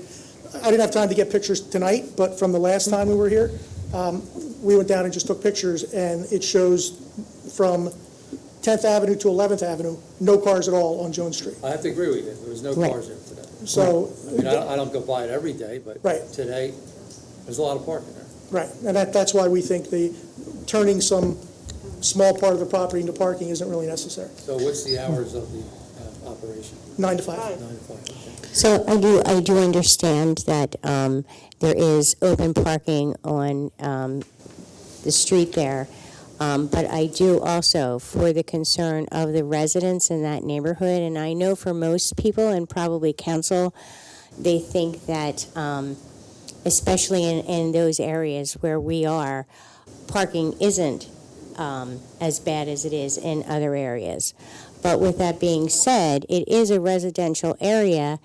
I didn't have time to get pictures tonight, but from the last time we were here, we went down and just took pictures, and it shows from 10th Avenue to 11th Avenue, no cars at all on Jones Street. I have to agree with you. There was no Right. cars there today. So, I mean, I don't go by it every day, but Right. today, there's a lot of parking there. right, and that's why we think turning some small part of the property into parking isn't really necessary. So what's the hours of the operation? 9 to 5. 9 to 5, okay. So I do understand that there is open parking on the street there, but I do also, for the concern of the residents in that neighborhood, and I know for most people, and probably council, they think that, especially in those areas where we are, parking isn't as bad as it is in other areas. But with that being said, it is a residential area,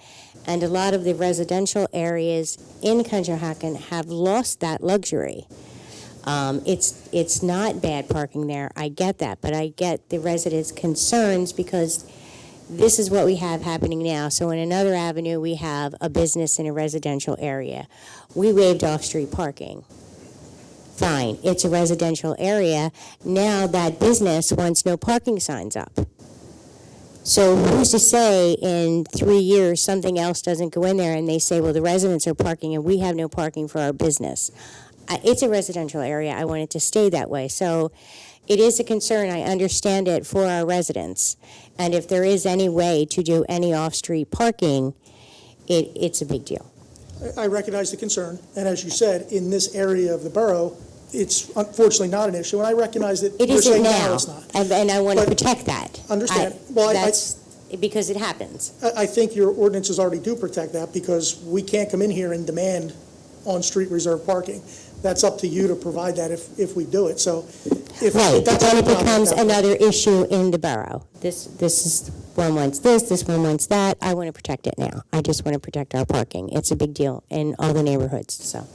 and a lot of the residential areas in Conshohocken have lost that luxury. It's not bad parking there, I get that, but I get the residents' concerns because this is what we have happening now. So in another avenue, we have a business in a residential area. We waived off-street parking. Fine, it's a residential area. Now that business wants no parking signs up. So who's to say in 3 years something else doesn't go in there and they say, well, the residents are parking and we have no parking for our business? It's a residential area. I want it to stay that way. So it is a concern. I understand it for our residents. And if there is any way to do any off-street parking, it's a big deal. I recognize the concern, and as you said, in this area of the borough, it's unfortunately not an issue, and I recognize that It you're isn't saying now, it's not. and I want to But- protect that. Understand. Well, That's because it happens. I think your ordinances already do protect that, because we can't come in here and demand on-street reserved parking. That's up to you to provide that if we do it, so if Right, but that's then our it problem, becomes that's- another issue in the borough. This is, one wants this one wants that. I want to protect it now. I just want to protect our parking. It's a big deal in all the neighborhoods, so.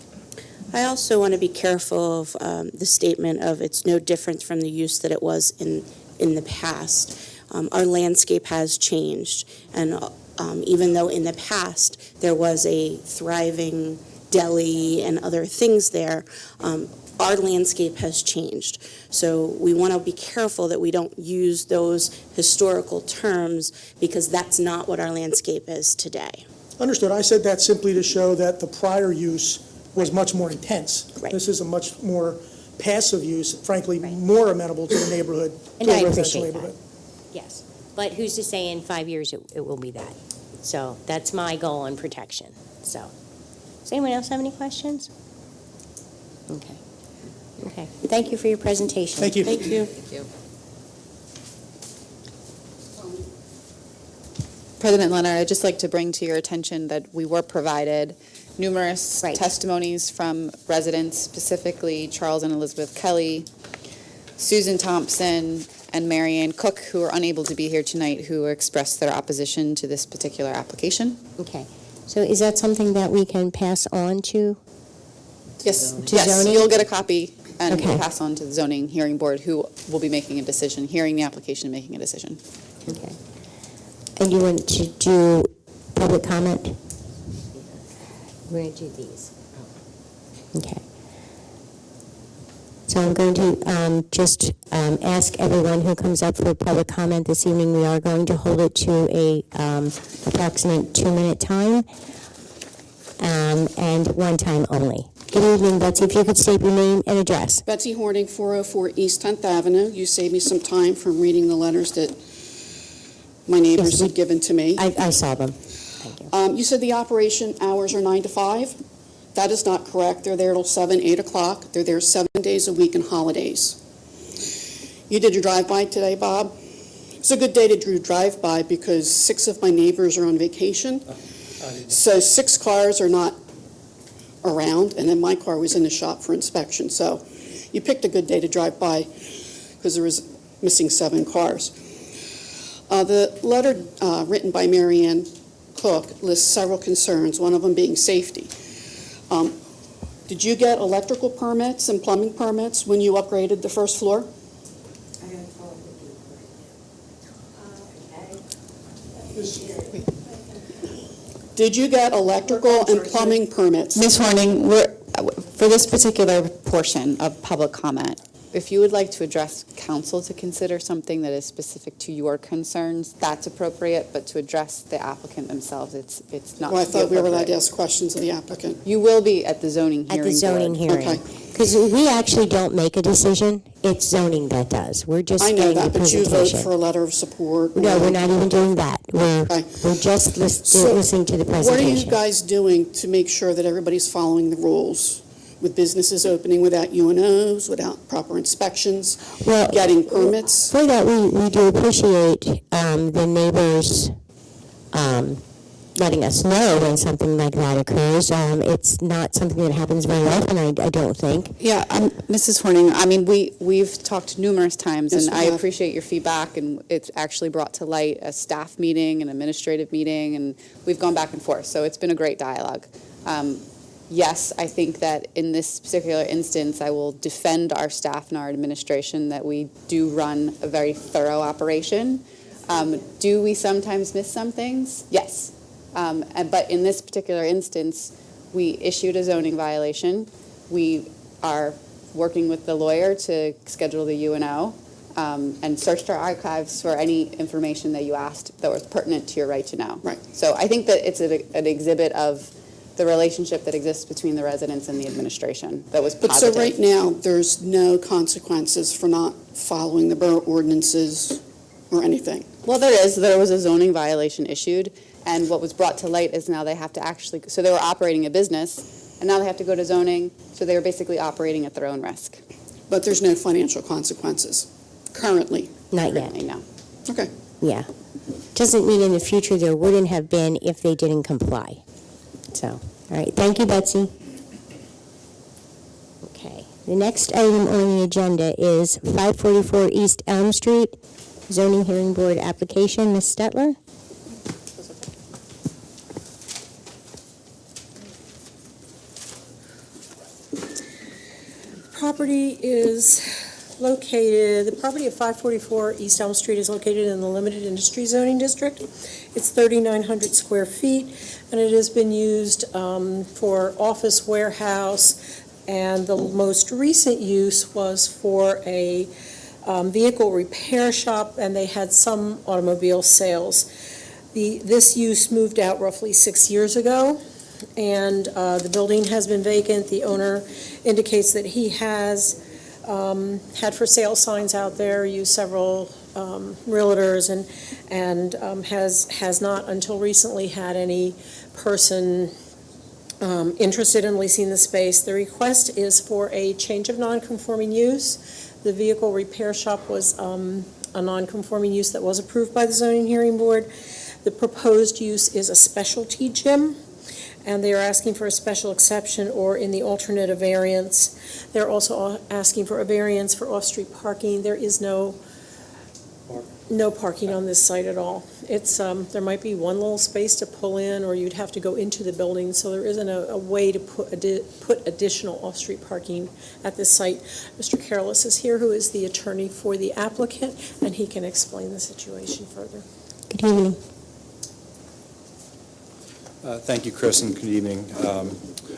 I also want to be careful of the statement of it's no different from the use that it was in the past. Our landscape has changed, and even though in the past there was a thriving deli and other things there, our landscape has changed. So we want to be careful that we don't use those historical terms, because that's not what our landscape is today. Understood. I said that simply to show that the prior use was much more intense. Right. This is a much more passive use, frankly, more amenable to the neighborhood, And to I a residential appreciate that. neighborhood. Yes, but who's to say in 5 years it will be that? So that's my goal on protection, so. Does anyone else have any questions? Okay. Okay, thank you for your presentation. Thank you. Thank you. Thank you. President Leonard, I'd just like to bring to your attention that we were provided numerous Right. testimonies from residents, specifically Charles and Elizabeth Kelly, Susan Thompson, and Marianne Cook, who are unable to be here tonight, who expressed their opposition to this particular application. Okay, so is that something that we can pass on to? Yes, To yes, zoning? you'll get a copy and Okay. we'll pass on to the zoning hearing board, who will be making a decision, hearing the application and making a decision. Okay. And you want to do public comment? We're going to do these. Okay. So I'm going to just ask everyone who comes up for public comment this evening, we are going to hold it to a approximate 2-minute time, and one time only. Good evening, Betsy. If you could state your name and address. Betsy Horning, 404 East 10th Avenue. You saved me some time from reading the letters that my neighbors Yes, had given to me. I saw them. Thank you. You said the operation hours are 9 to 5. That is not correct. They're there till 7, 8 o'clock. They're there 7 days a week and holidays. You did your drive-by today, Bob? It's a good day to do drive-by because 6 of my neighbors are on vacation. So 6 cars are not around, and then my car was in the shop for inspection. So you picked a good day to drive by because there was missing 7 cars. The letter written by Marianne Cook lists several concerns, one of them being safety. Did you get electrical permits and plumbing permits when you upgraded the first floor? Did you get electrical and plumbing permits? Ms. Horning, for this particular portion of public comment, if you would like to address council to consider something that is specific to your concerns, that's appropriate, but to address the applicant themselves, it's not. Well, I thought we were allowed appropriate. to ask questions of the applicant. You will be at the zoning hearing At the zoning board. hearing. Okay. Because we actually don't make a decision, it's zoning that does. We're just I know getting the that, but you vote presentation. for a letter of support. No, we're not even doing that. Okay. We're just So, listening to the What are you presentation. guys doing to make sure that everybody's following the rules? With businesses opening without UNOs, without proper inspections, Well, getting permits? For that, we do appreciate the neighbors letting us know when something like that occurs. It's not something that happens very often, I don't think. Yeah, Mrs. Horning, I mean, we've talked numerous times, Yes, and we I have. appreciate your feedback, and it's actually brought to light a staff meeting, an administrative meeting, and we've gone back and forth, so it's been a great dialogue. Yes, I think that in this particular instance, I will defend our staff and our administration that we do run a very thorough operation. Do we sometimes miss some things? Yes. But in this particular instance, we issued a zoning violation. We are working with the lawyer to schedule the UNO and searched our archives for any information that you asked that was pertinent to your right to know. Right. So I think that it's an exhibit of the relationship that exists between the residents and the administration that was But positive. so right now, there's no consequences for not following the borough ordinances or anything? Well, there was a zoning violation issued, and what was brought to light is now they have to actually, so they were operating a business, and now they have to go to zoning, so they were basically operating at their own risk. But there's no financial consequences currently? Not yet. Currently, no. Okay. Yeah. doesn't mean in the future there wouldn't have been if they didn't comply. So, all right, thank you, Betsy. Okay, the next item on the agenda is 544 East Elm Street, zoning hearing board application. Ms. Stetler? The property at 544 East Elm Street is located in the limited industry zoning district. It's 3,900 square feet, and it has been used for office warehouse, and the most recent use was for a vehicle repair shop, and they had some automobile sales. This use moved out roughly 6 years ago, and the building has been vacant. The owner indicates that he has had for sale signs out there, used several realtors, and has not until recently had any person interested in leasing the space. The request is for a change of non-conforming use. The vehicle repair shop was a non-conforming use that was approved by the zoning hearing board. The proposed use is a specialty gym, and they are asking for a special exception or in the alternate a variance. They're also asking for a variance for off-street parking. There is no parking on this site at all. It's there might be one little space to pull in, or you'd have to go into the building, so there isn't a way to put additional off-street parking at this site. Mr. Careless is here, who is the attorney for the applicant, and he can explain the situation further. Good evening. Thank you, Chris, and good evening.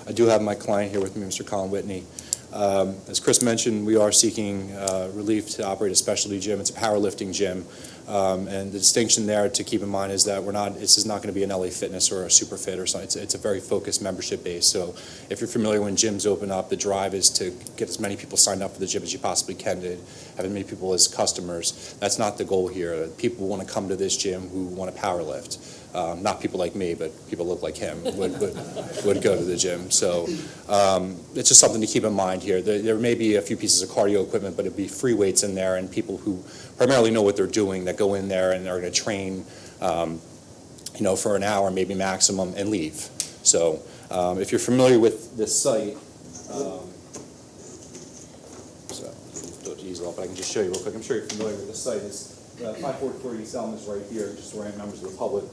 I do have my client here with me, Mr. Colin Whitney. As Chris mentioned, we are seeking relief to operate a specialty gym. It's a powerlifting gym, and the distinction there to keep in mind is that this is not going to be an LA Fitness or a Superfit or something. It's a very focused membership base. So if you're familiar, when gyms open up, the drive is to get as many people signed up for the gym as you possibly can, to have as many people as customers. That's not the goal here. People want to come to this gym who want to power lift. Not people like me, but people look like him would go to the gym. So it's just something to keep in mind here. There may be a few pieces of cardio equipment, but it'd be free weights in there and people who primarily know what they're doing that go in there and are going to train, for an hour, maybe maximum, and leave. So if you're familiar with this site, but I can just show you real quick. I'm sure you're familiar with this site. 544 East Elm is right here, just to orient members of the public.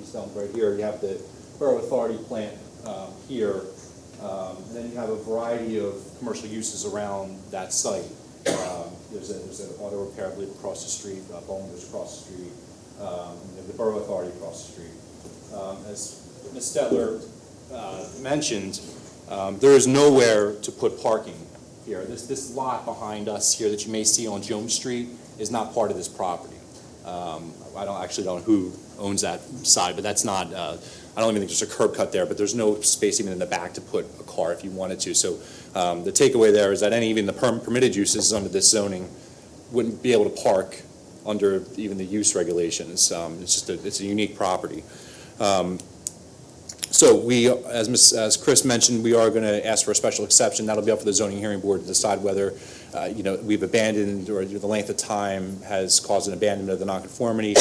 East Elm right here. You have the Borough Authority plant here, and then you have a variety of commercial uses around that site. There's an auto repair, I believe, across the street. Bowman goes across the street. The Borough Authority across the street. As Ms. Stetler mentioned, there is nowhere to put parking here. This lot behind us here that you may see on Jones Street is not part of this property. I don't know who owns that side, but that's not, I don't even think there's a curb cut there, but there's no space even in the back to put a car if you wanted to. So the takeaway there is that even the permitted uses under this zoning wouldn't be able to park under even the use regulations. It's a unique property. So we, as Chris mentioned, we are going to ask for a special exception. That'll be up for the zoning hearing board to decide whether, we've abandoned or the length of time has caused an abandonment of the nonconformity.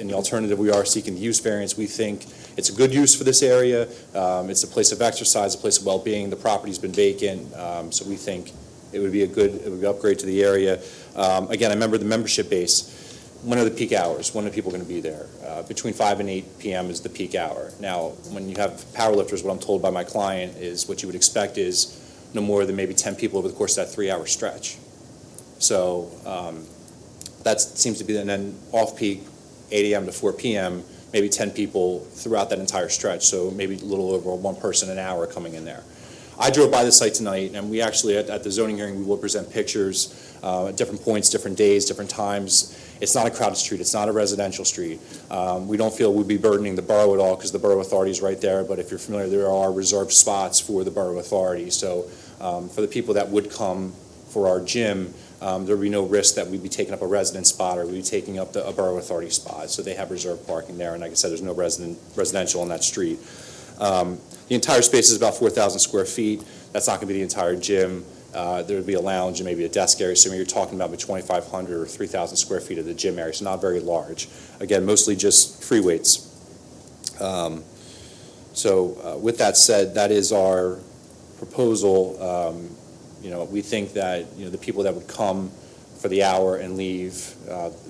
In the alternative, we are seeking the use variance. We think it's a good use for this area. It's a place of exercise, a place of well-being. The property's been vacant, so we think it would be an upgrade to the area. Again, I remember the membership base. When are the peak hours? When are people going to be there? Between 5 and 8 p.m. is the peak hour. Now, when you have powerlifters, what I'm told by my client is what you would expect is no more than maybe 10 people over the course of that 3-hour stretch. So that seems to be, and then off-peak, 8 a.m. to 4 p.m., maybe 10 people throughout that entire stretch, so maybe a little over one person an hour coming in there. I drove by the site tonight, and we actually, at the zoning hearing, we will present pictures at different points, different days, different times. It's not a crowded street. It's not a residential street. We don't feel we'd be burdening the borough at all because the Borough Authority is right there, but if you're familiar, there are reserved spots for the Borough Authority. So for the people that would come for our gym, there would be no risk that we'd be taking up a resident spot or we'd be taking up a Borough Authority spot. So they have reserved parking there, and like I said, there's no residential on that street. The entire space is about 4,000 square feet. That's not going to be the entire gym. There would be a lounge and maybe a desk area, so you're talking about between 2,500 or 3,000 square feet of the gym area, so not very large. Again, mostly just free weights. With that said, that is our proposal. We think that, the people that would come for the hour and leave,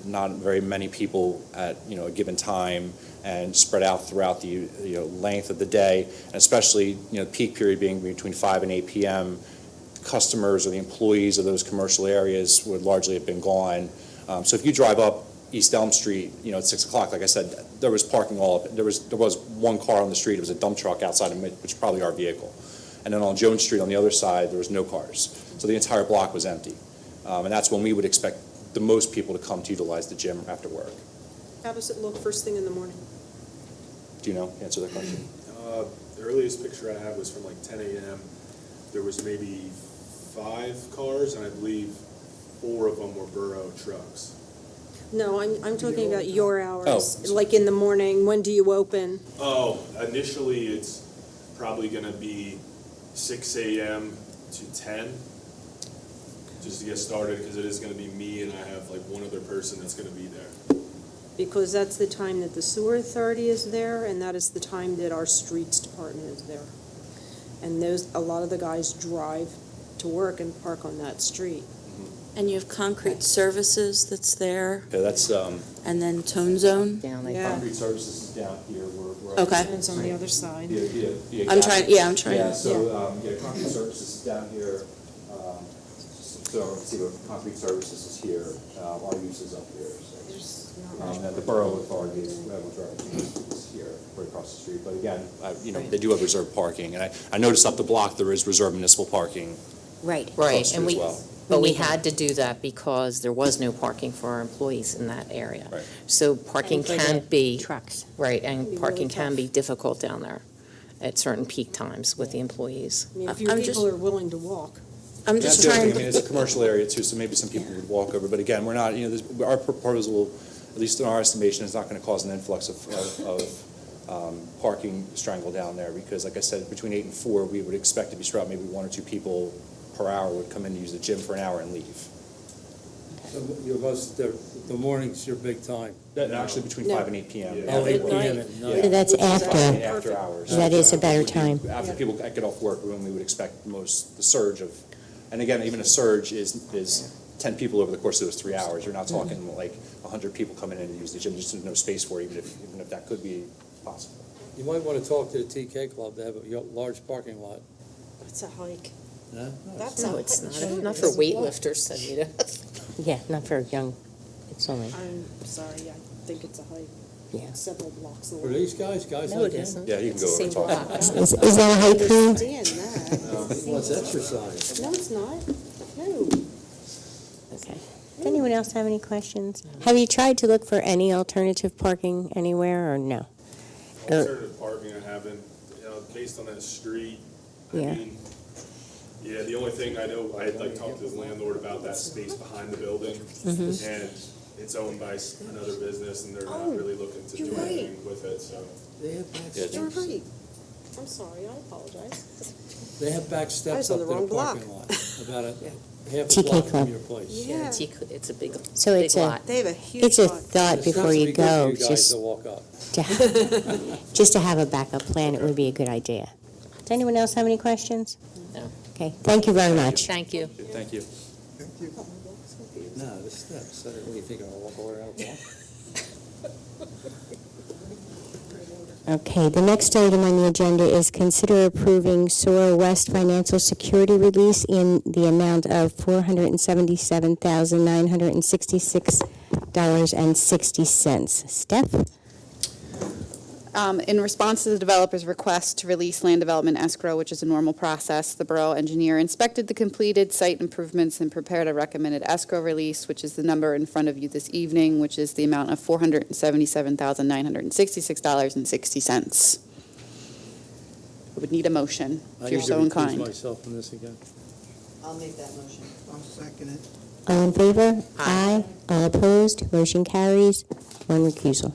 not very many people at, a given time, and spread out throughout the, length of the day, and especially, peak period being between 5 and 8 p.m., customers or the employees of those commercial areas would largely have been gone. So if you drive up East Elm Street, at 6 o'clock, like I said, there was parking all up. There was one car on the street. It was a dump truck outside of it, which is probably our vehicle. And then on Jones Street on the other side, there was no cars. So the entire block was empty. And that's when we would expect the most people to come to utilize the gym after work. How does it look first thing in the morning? Do you know? Answer that question. The earliest picture I have was from like 10 a.m. There was maybe 5 cars, and I believe 4 of them were Borough trucks. No, I'm talking about your hours. Like in the morning, when do you open? Oh, initially it's probably going to be 6 a.m. to 10, just to get started, because it is going to be me and I have like one other person that's going to be there. Because that's the time that the sewer authority is there, and that is the time that our streets department is there. And a lot of the guys drive to work and park on that street. And you have concrete services that's there, Yeah, that's, and then Tone Zone? concrete services is down here. We're Okay. It's on the other side. I'm trying. Yeah, Yeah. so, concrete services is down here. So, let's see, concrete services is here. Our use is up here. So. The Borough Authority is here, right across the street. But again, they do have reserved parking. And I noticed up the block there is reserved municipal parking. Right. Right, and as well. but we had to do that because there was no parking for our employees in that area. Right. So parking And for can the be. trucks. Right, and Be parking really can tough. be difficult down there at certain peak times with the employees. I mean, if your I'm people just- are willing to walk. I'm That's just the other trying thing. I mean, to, it's a commercial area too, so maybe some people would walk over. But again, we're not, our proposal, at least in our estimation, is not going to cause an influx of parking strangle down there, because like I said, between 8 and 4, we would expect to be spread out. Maybe 1 or 2 people per hour would come in and use the gym for an hour and leave. So the morning's your big time. Actually, between 5 and 8 p.m. Yeah. Oh, 8 At p.m. night. at Yeah. night. So that's after. After hours. That is a better time. After people get off work, when we would expect the surge of, and again, even a surge is 10 people over the course of those 3 hours. You're not talking like 100 people coming in and use the gym, just there's no space for it, even if that could be possible. You might want to talk to the TK Club. They have a large parking lot. It's a hike. No? That's No, a it's hike. not for weightlifters, Anita. Yeah, not for young. It's only, I'm sorry, I think it's a hike. yeah. Several blocks For away. these guys No, like it him? isn't. Yeah, you can It's go the over and same talk. block. Is that a hike crew? Understand that. He wants exercise. No, it's not. No. Okay. Does anyone else have any questions? Have you tried to look for any alternative parking anywhere, or no? Alternative parking, I haven't, based on that street. Yeah. I mean, yeah, the only thing I know, I had like talked to the landlord about that space behind the building, and it's owned by another business, and they're not really looking to do you're right. anything with it, so. They have back Yeah, You're steps. right. I'm sorry, I apologize. They have back I steps was on up the to wrong the block. parking lot, about a half a TK block Club. from your place. Yeah. It's a big, So big it's a, lot. They have a huge it's a lot. thought It's before not to you be good go, for you guys just to walk up. just to have a backup plan, it would be a good idea. Does anyone else have any questions? No. Okay, thank you very much. Thank you. Thank you. No, the steps. What do you think, I'm gonna walk all around the block? Okay, the next item on the agenda is consider approving SOAR West financial security release in the amount of $477,966.60. Steph? In response to the developer's request to release land development escrow, which is a normal process, the borough engineer inspected the completed site improvements and prepared a recommended escrow release, which is the number in front of you this evening, which is the amount of $477,966.60. I would need a motion, if you're so I inclined. need to recuse myself from this again. I'll make that motion. I'll second it. All in favor? Aye. All opposed? Motion carries. One recusal.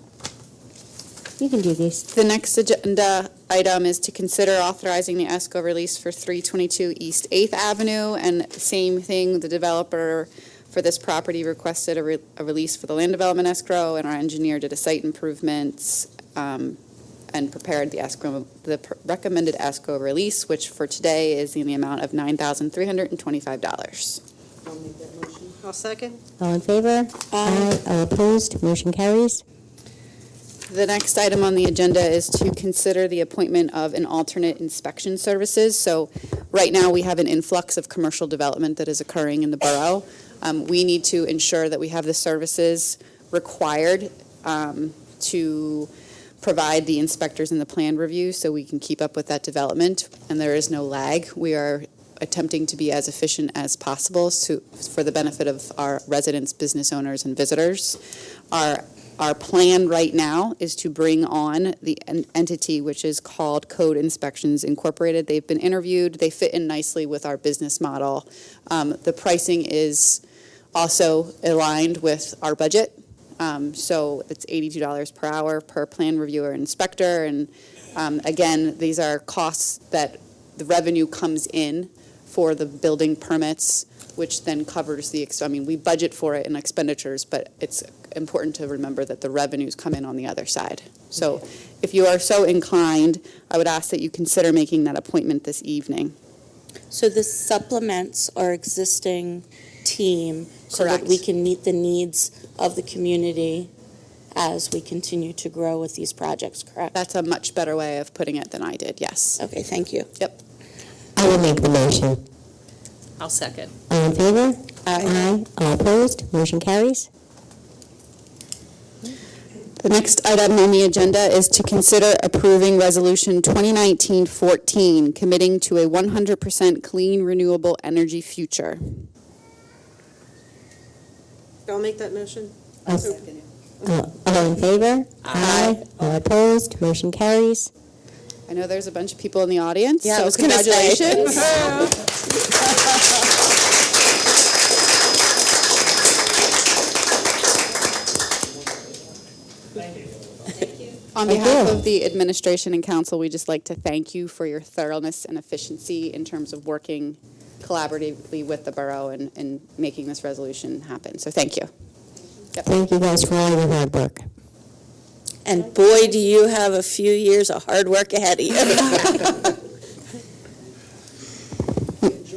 You can do these. The next agenda item is to consider authorizing the escrow release for 322 East 8th Avenue. And same thing, the developer for this property requested a release for the land development escrow, and our engineer did a site improvements and prepared the recommended escrow release, which for today is in the amount of $9,325. I'll make that motion. I'll second. All in favor? Aye. All opposed? Motion carries. The next item on the agenda is to consider the appointment of an alternate inspection services. So right now, we have an influx of commercial development that is occurring in the borough. We need to ensure that we have the services required to provide the inspectors in the plan review so we can keep up with that development, and there is no lag. We are attempting to be as efficient as possible for the benefit of our residents, business owners, and visitors. Our plan right now is to bring on the entity which is called Code Inspections Incorporated. They've been interviewed. They fit in nicely with our business model. The pricing is also aligned with our budget. So it's $82 per hour per plan reviewer inspector. And again, these are costs that the revenue comes in for the building permits, which then covers we budget for it in expenditures, but it's important to remember that the revenues come in on the other side. So if you are so inclined, I would ask that you consider making that appointment this evening. So this supplements our existing team so that Correct. we can meet the needs of the community as we continue to grow with these projects, correct? That's a much better way of putting it than I did, yes. Okay, thank you. Yep. I will make the motion. I'll second. All in favor? Aye. All opposed? Motion carries. The next item on the agenda is to consider approving Resolution 2019-14, committing to a 100% clean, renewable energy future. I'll make that motion. All in favor? Aye. All opposed? Motion carries. I know there's a bunch of people in the audience, Yeah, I so was gonna say. congratulations. On behalf of the administration and council, we just like to thank you for your thoroughness and efficiency in terms of working collaboratively with the borough and making this resolution happen. So thank you. Thank you guys for all your hard work. And boy, do you have a few years of hard work ahead of you.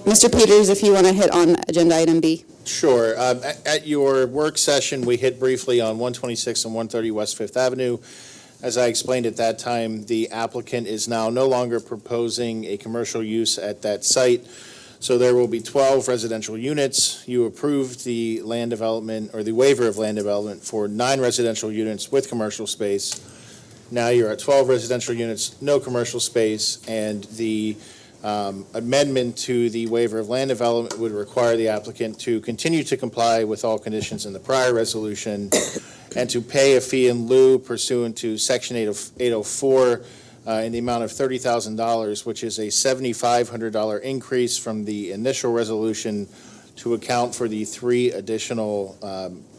Mr. Peters, if you want to hit on agenda item B. Sure. At your work session, we hit briefly on 126 and 130 West Fifth Avenue. As I explained at that time, the applicant is now no longer proposing a commercial use at that site. So there will be 12 residential units. You approved the land development or the waiver of land development for 9 residential units with commercial space. Now you're at 12 residential units, no commercial space, and the amendment to the waiver of land development would require the applicant to continue to comply with all conditions in the prior resolution and to pay a fee in lieu pursuant to Section 804 in the amount of $30,000, which is a $7,500 increase from the initial resolution to account for the 3 additional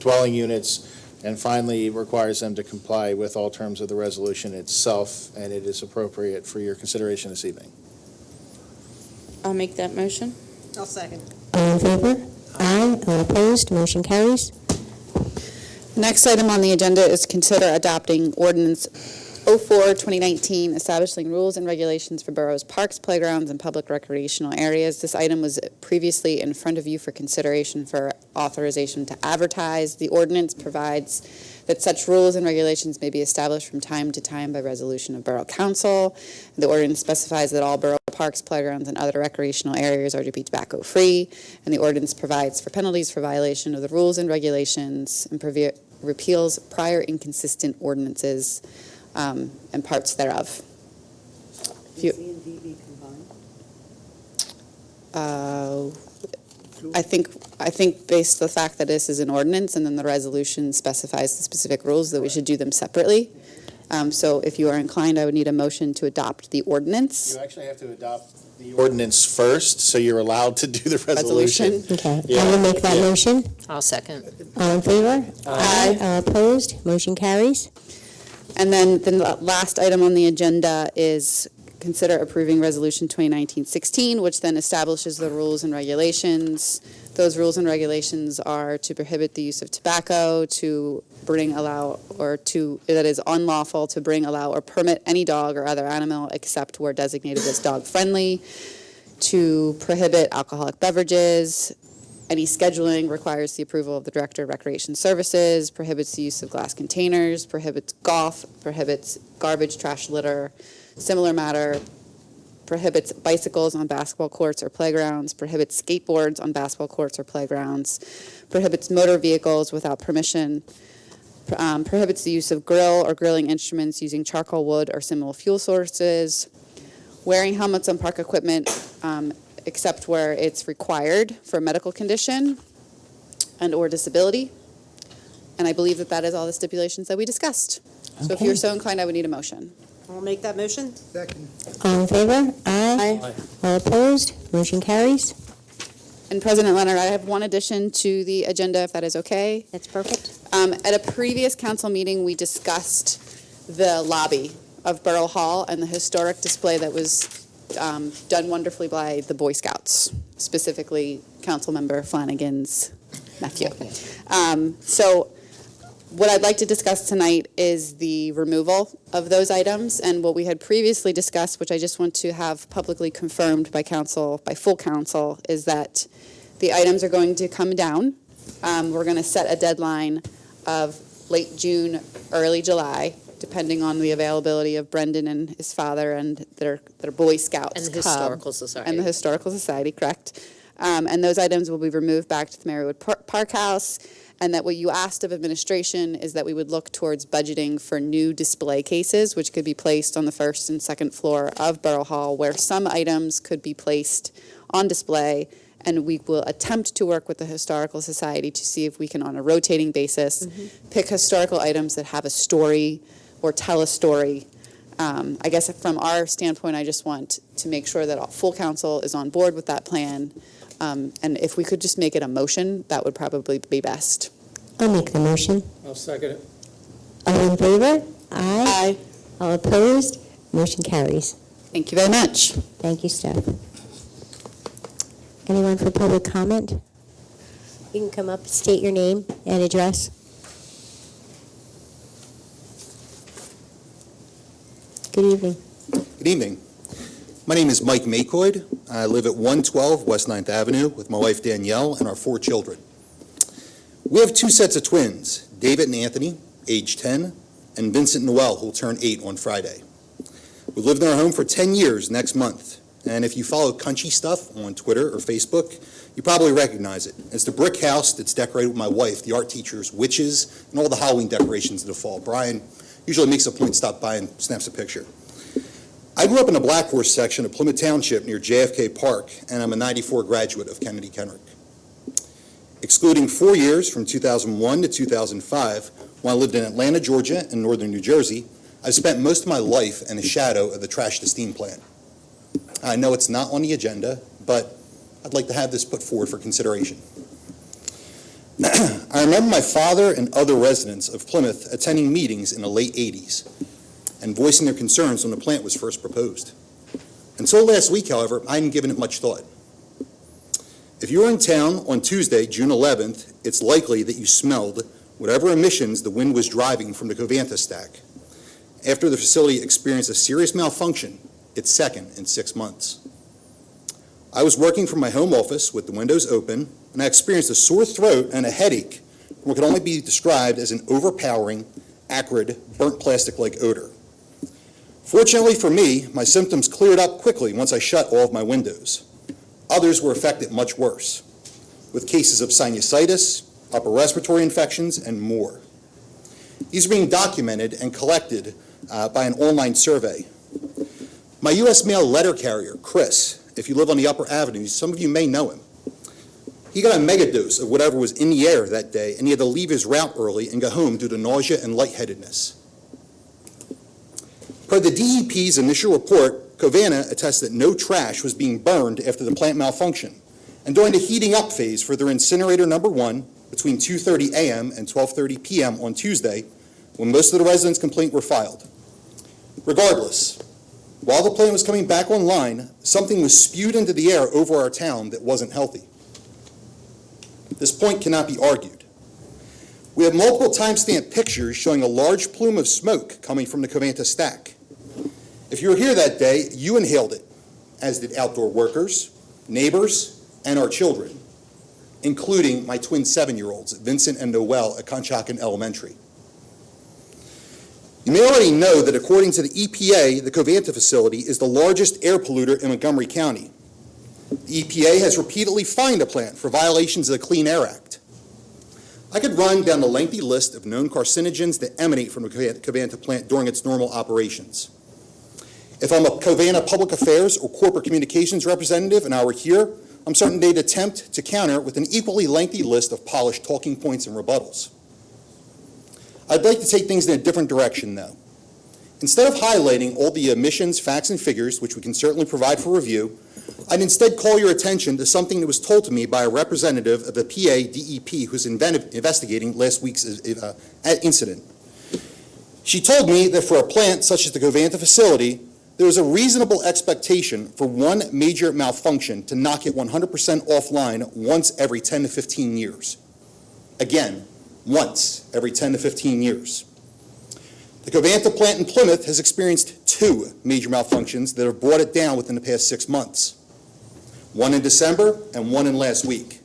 dwelling units, and finally requires them to comply with all terms of the resolution itself, and it is appropriate for your consideration this evening. I'll make that motion. I'll second. All in favor? Aye. All opposed? Motion carries. Next item on the agenda is consider adopting ordinance 04-2019, establishing rules and regulations for boroughs, parks, playgrounds, and public recreational areas. This item was previously in front of you for consideration for authorization to advertise. The ordinance provides that such rules and regulations may be established from time to time by resolution of Borough Council. The ordinance specifies that all borough parks, playgrounds, and other recreational areas are to be tobacco-free, and the ordinance provides for penalties for violation of the rules and regulations and repeals prior inconsistent ordinances and parts thereof. Is C and DB combined? I think based on the fact that this is an ordinance and then the resolution specifies the specific rules, that we should do them separately. So if you are inclined, I would need a motion to adopt the ordinance. You actually have to adopt the ordinance first, so you're allowed to do the resolution. Okay. Yeah. I will make that motion. I'll second. All in favor? Aye. All opposed? Motion carries. And then the last item on the agenda is consider approving Resolution 2019-16, which then establishes the rules and regulations. Those rules and regulations are to prohibit the use of tobacco, to bring, allow, or to, that is unlawful to bring, allow, or permit any dog or other animal except where designated as dog-friendly, to prohibit alcoholic beverages. Any scheduling requires the approval of the Director of Recreation Services, prohibits the use of glass containers, prohibits golf, prohibits garbage, trash, litter. Similar matter, prohibits bicycles on basketball courts or playgrounds, prohibits skateboards on basketball courts or playgrounds, prohibits motor vehicles without permission, prohibits the use of grill or grilling instruments using charcoal, wood, or similar fuel sources, wearing helmets on park equipment, except where it's required for a medical condition and or disability. And I believe that is all the stipulations that we discussed. So if you're so inclined, I would need a motion. I'll make that motion. Second. All in favor? Aye. All opposed? Motion carries. And President Leonard, I have one addition to the agenda, if that is okay. That's perfect. At a previous council meeting, we discussed the lobby of Borough Hall and the historic display that was done wonderfully by the Boy Scouts, specifically Councilmember Flanagan's nephew. So what I'd like to discuss tonight is the removal of those items, and what we had previously discussed, which I just want to have publicly confirmed by council, by full council, is that the items are going to come down. We're going to set a deadline of late June, early July, depending on the availability of Brendan and his father and their Boy Scouts And the club. Historical Society. And the Historical Society, correct. And those items will be removed back to the Marywood Park House, and that what you asked of administration is that we would look towards budgeting for new display cases, which could be placed on the first and second floor of Borough Hall, where some items could be placed on display, and we will attempt to work with the Historical Society to see if we can, on a rotating basis, pick historical items that have a story or tell a story. I guess from our standpoint, I just want to make sure that full council is on board with that plan. And if we could just make it a motion, that would probably be best. I'll make the motion. I'll second it. All in favor? Aye. All opposed? Motion carries. Thank you very much. Thank you, Steph. Anyone for public comment? You can come up, state your name and address. Good evening. Good evening. My name is Mike Maycoid. I live at 112 West 9th Avenue with my wife Danielle and our 4 children. We have 2 sets of twins, David and Anthony, age 10, and Vincent Noel, who will turn 8 on Friday. We've lived in our home for 10 years next month, and if you follow Country Stuff on Twitter or Facebook, you probably recognize it. It's the brick house that's decorated with my wife, the art teachers, witches, and all the Halloween decorations of the fall. Brian usually makes a point to stop by and snaps a picture. I grew up in the Black Horse section of Plymouth Township near JFK Park, and I'm a 94 graduate of Kennedy Kenrick. Excluding 4 years from 2001 to 2005, when I lived in Atlanta, Georgia, and northern New Jersey, I've spent most of my life in the shadow of the trash to steam plant. I know it's not on the agenda, but I'd like to have this put forward for consideration. I remember my father and other residents of Plymouth attending meetings in the late 80s and voicing their concerns when the plant was first proposed. Until last week, however, I hadn't given it much thought. If you were in town on Tuesday, June 11th, it's likely that you smelled whatever emissions the wind was driving from the Covanta stack. After the facility experienced a serious malfunction, its second in 6 months. I was working from my home office with the windows open, and I experienced a sore throat and a headache from what can only be described as an overpowering, acrid, burnt plastic-like odor. Fortunately for me, my symptoms cleared up quickly once I shut all of my windows. Others were affected much worse, with cases of sinusitis, upper respiratory infections, and more. These are being documented and collected by an online survey. My U.S. mail letter carrier, Chris, if you live on the Upper Avenue, some of you may know him. He got a megadose of whatever was in the air that day, and he had to leave his route early and go home due to nausea and lightheadedness. Per the DEP's initial report, Covanta attests that no trash was being burned after the plant malfunction, and during the heating up phase for their incinerator number 1, between 2:30 a.m. and 12:30 p.m. on Tuesday, when most of the residents' complaints were filed. Regardless, while the plant was coming back online, something was spewed into the air over our town that wasn't healthy. This point cannot be argued. We have multiple timestamp pictures showing a large plume of smoke coming from the Covanta stack. If you were here that day, you inhaled it, as did outdoor workers, neighbors, and our children, including my twin 7-year-olds, Vincent and Noel, at Conshohocken Elementary. You may already know that according to the EPA, the Covanta facility is the largest air polluter in Montgomery County. The EPA has repeatedly fined the plant for violations of the Clean Air Act. I could run down the lengthy list of known carcinogens that emanate from the Covanta plant during its normal operations. If I'm a Covanta Public Affairs or Corporate Communications representative and I were here, I'm certain they'd attempt to counter with an equally lengthy list of polished talking points and rebuttals. I'd like to take things in a different direction, though. Instead of highlighting all the emissions, facts, and figures, which we can certainly provide for review, I'd instead call your attention to something that was told to me by a representative of the PA DEP who's investigating last week's incident. She told me that for a plant such as the Covanta facility, there is a reasonable expectation for one major malfunction to knock it 100% offline once every 10 to 15 years. Again, once every 10 to 15 years. The Covanta plant in Plymouth has experienced 2 major malfunctions that have brought it down within the past 6 months. One in December and one in last week.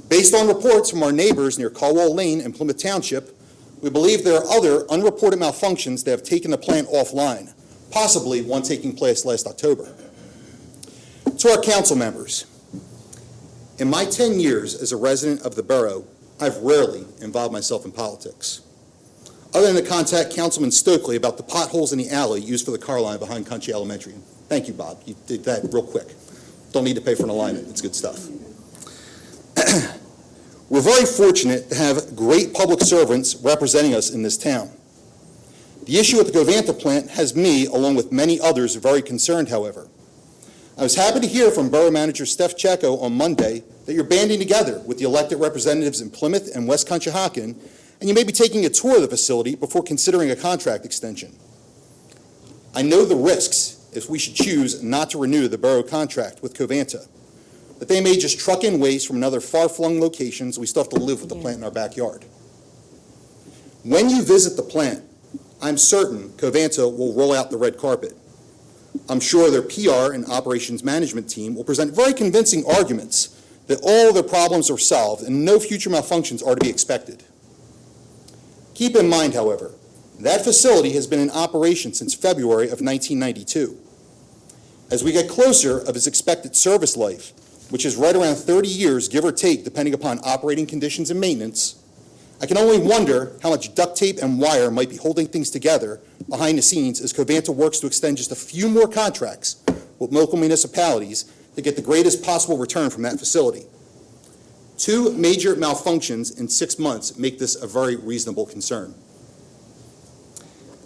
Based on reports from our neighbors near Caldwell Lane and Plymouth Township, we believe there are other unreported malfunctions that have taken the plant offline, possibly one taking place last October. To our council members, in my 10 years as a resident of the borough, I've rarely involved myself in politics, other than to contact Councilman Stokely about the potholes in the alley used for the car line behind Country Elementary. Thank you, Bob. You did that real quick. Don't need to pay for an alignment. It's good stuff. We're very fortunate to have great public servants representing us in this town. The issue with the Covanta plant has me, along with many others, very concerned, however. I was happy to hear from Borough Manager Steph Checco on Monday that you're banding together with the elected representatives in Plymouth and West Conshohocken, and you may be taking a tour of the facility before considering a contract extension. I know the risks if we should choose not to renew the borough contract with Covanta, that they may just truck in waste from another far-flung location, so we still have to live with the plant in our backyard. When you visit the plant, I'm certain Covanta will roll out the red carpet. I'm sure their PR and operations management team will present very convincing arguments that all their problems are solved and no future malfunctions are to be expected. Keep in mind, however, that facility has been in operation since February of 1992. As we get closer of its expected service life, which is right around 30 years, give or take, depending upon operating conditions and maintenance, I can only wonder how much duct tape and wire might be holding things together behind the scenes as Covanta works to extend just a few more contracts with local municipalities to get the greatest possible return from that facility. 2 major malfunctions in 6 months make this a very reasonable concern.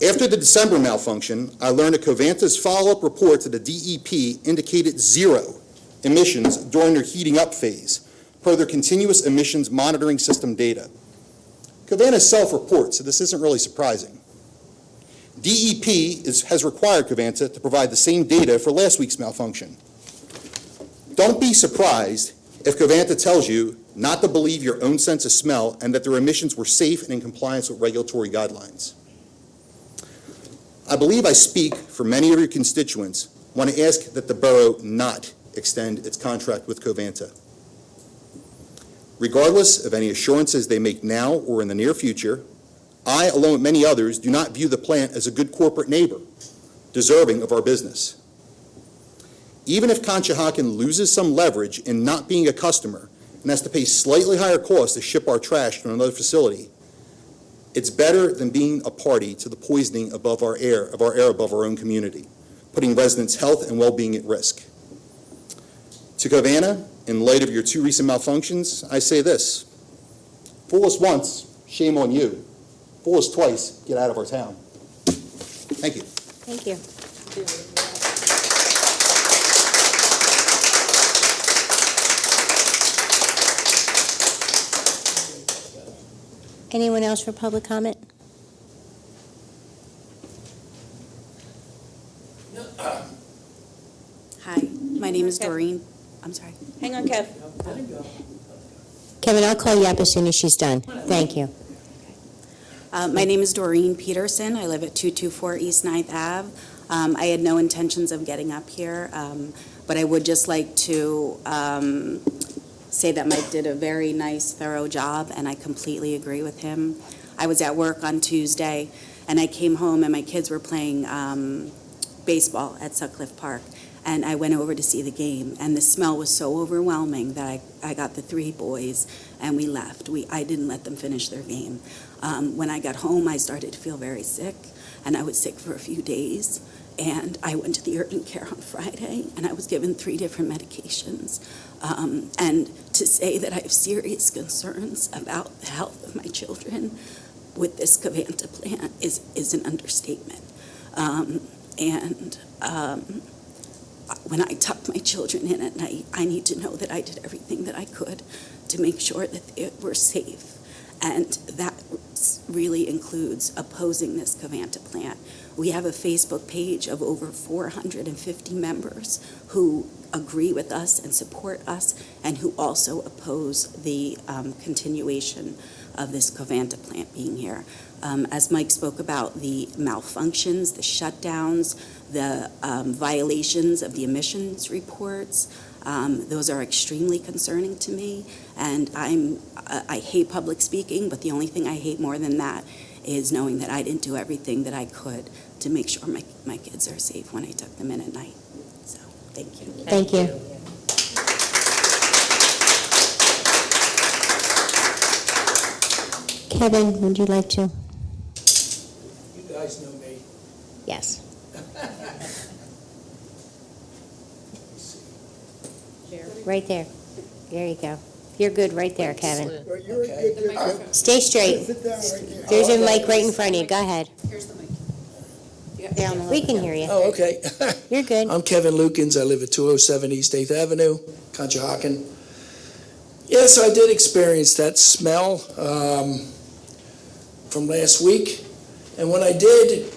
After the December malfunction, I learned that Covanta's follow-up report to the DEP indicated 0 emissions during their heating up phase, per their continuous emissions monitoring system data. Covanta self-reports, so this isn't really surprising. DEP has required Covanta to provide the same data for last week's malfunction. Don't be surprised if Covanta tells you not to believe your own sense of smell and that their emissions were safe and in compliance with regulatory guidelines. I believe I speak for many of your constituents when I ask that the borough not extend its contract with Covanta. Regardless of any assurances they make now or in the near future, I, along with many others, do not view the plant as a good corporate neighbor, deserving of our business. Even if Conshohocken loses some leverage in not being a customer and has to pay slightly higher costs to ship our trash to another facility, it's better than being a party to the poisoning of our air above our own community, putting residents' health and well-being at risk. To Covanta, in light of your 2 recent malfunctions, I say this: fool us once, shame on you. Fool us twice, get out of our town. Thank you. Thank you. Anyone else for public comment? Hi, my name is Doreen. I'm sorry. Hang on, Kev. Kevin, I'll call you up as soon as she's done. Thank you. My name is Doreen Peterson. I live at 224 East 9th Ave. I had no intentions of getting up here, but I would just like to say that Mike did a very nice, thorough job, and I completely agree with him. I was at work on Tuesday, and I came home, and my kids were playing baseball at Sutcliffe Park, and I went over to see the game, and the smell was so overwhelming that I got the three boys, and we left. I didn't let them finish their game. When I got home, I started to feel very sick, and I was sick for a few days, and I went to the urgent care on Friday, and I was given 3 different medications. And to say that I have serious concerns about the health of my children with this Covanta plant is an understatement. When I tuck my children in at night, I need to know that I did everything that I could to make sure that they were safe. And that really includes opposing this Covanta plant. We have a Facebook page of over 450 members who agree with us and support us, and who also oppose the continuation of this Covanta plant being here. As Mike spoke about the malfunctions, the shutdowns, the violations of the emissions reports, those are extremely concerning to me, and I hate public speaking, but the only thing I hate more than that is knowing that I didn't do everything that I could to make sure my kids are safe when I took them in at night. So, thank you. Thank you. Kevin, would you like to? You guys know me. Yes. Right there. There you go. You're good right there, Kevin. Stay straight. There's a mic right in front of you. Go ahead. Here's the mic. We can hear you. Oh, okay. You're good. I'm Kevin Lukens. I live at 207 East 8th Avenue, Conshohocken. Yes, I did experience that smell from last week. And when I did,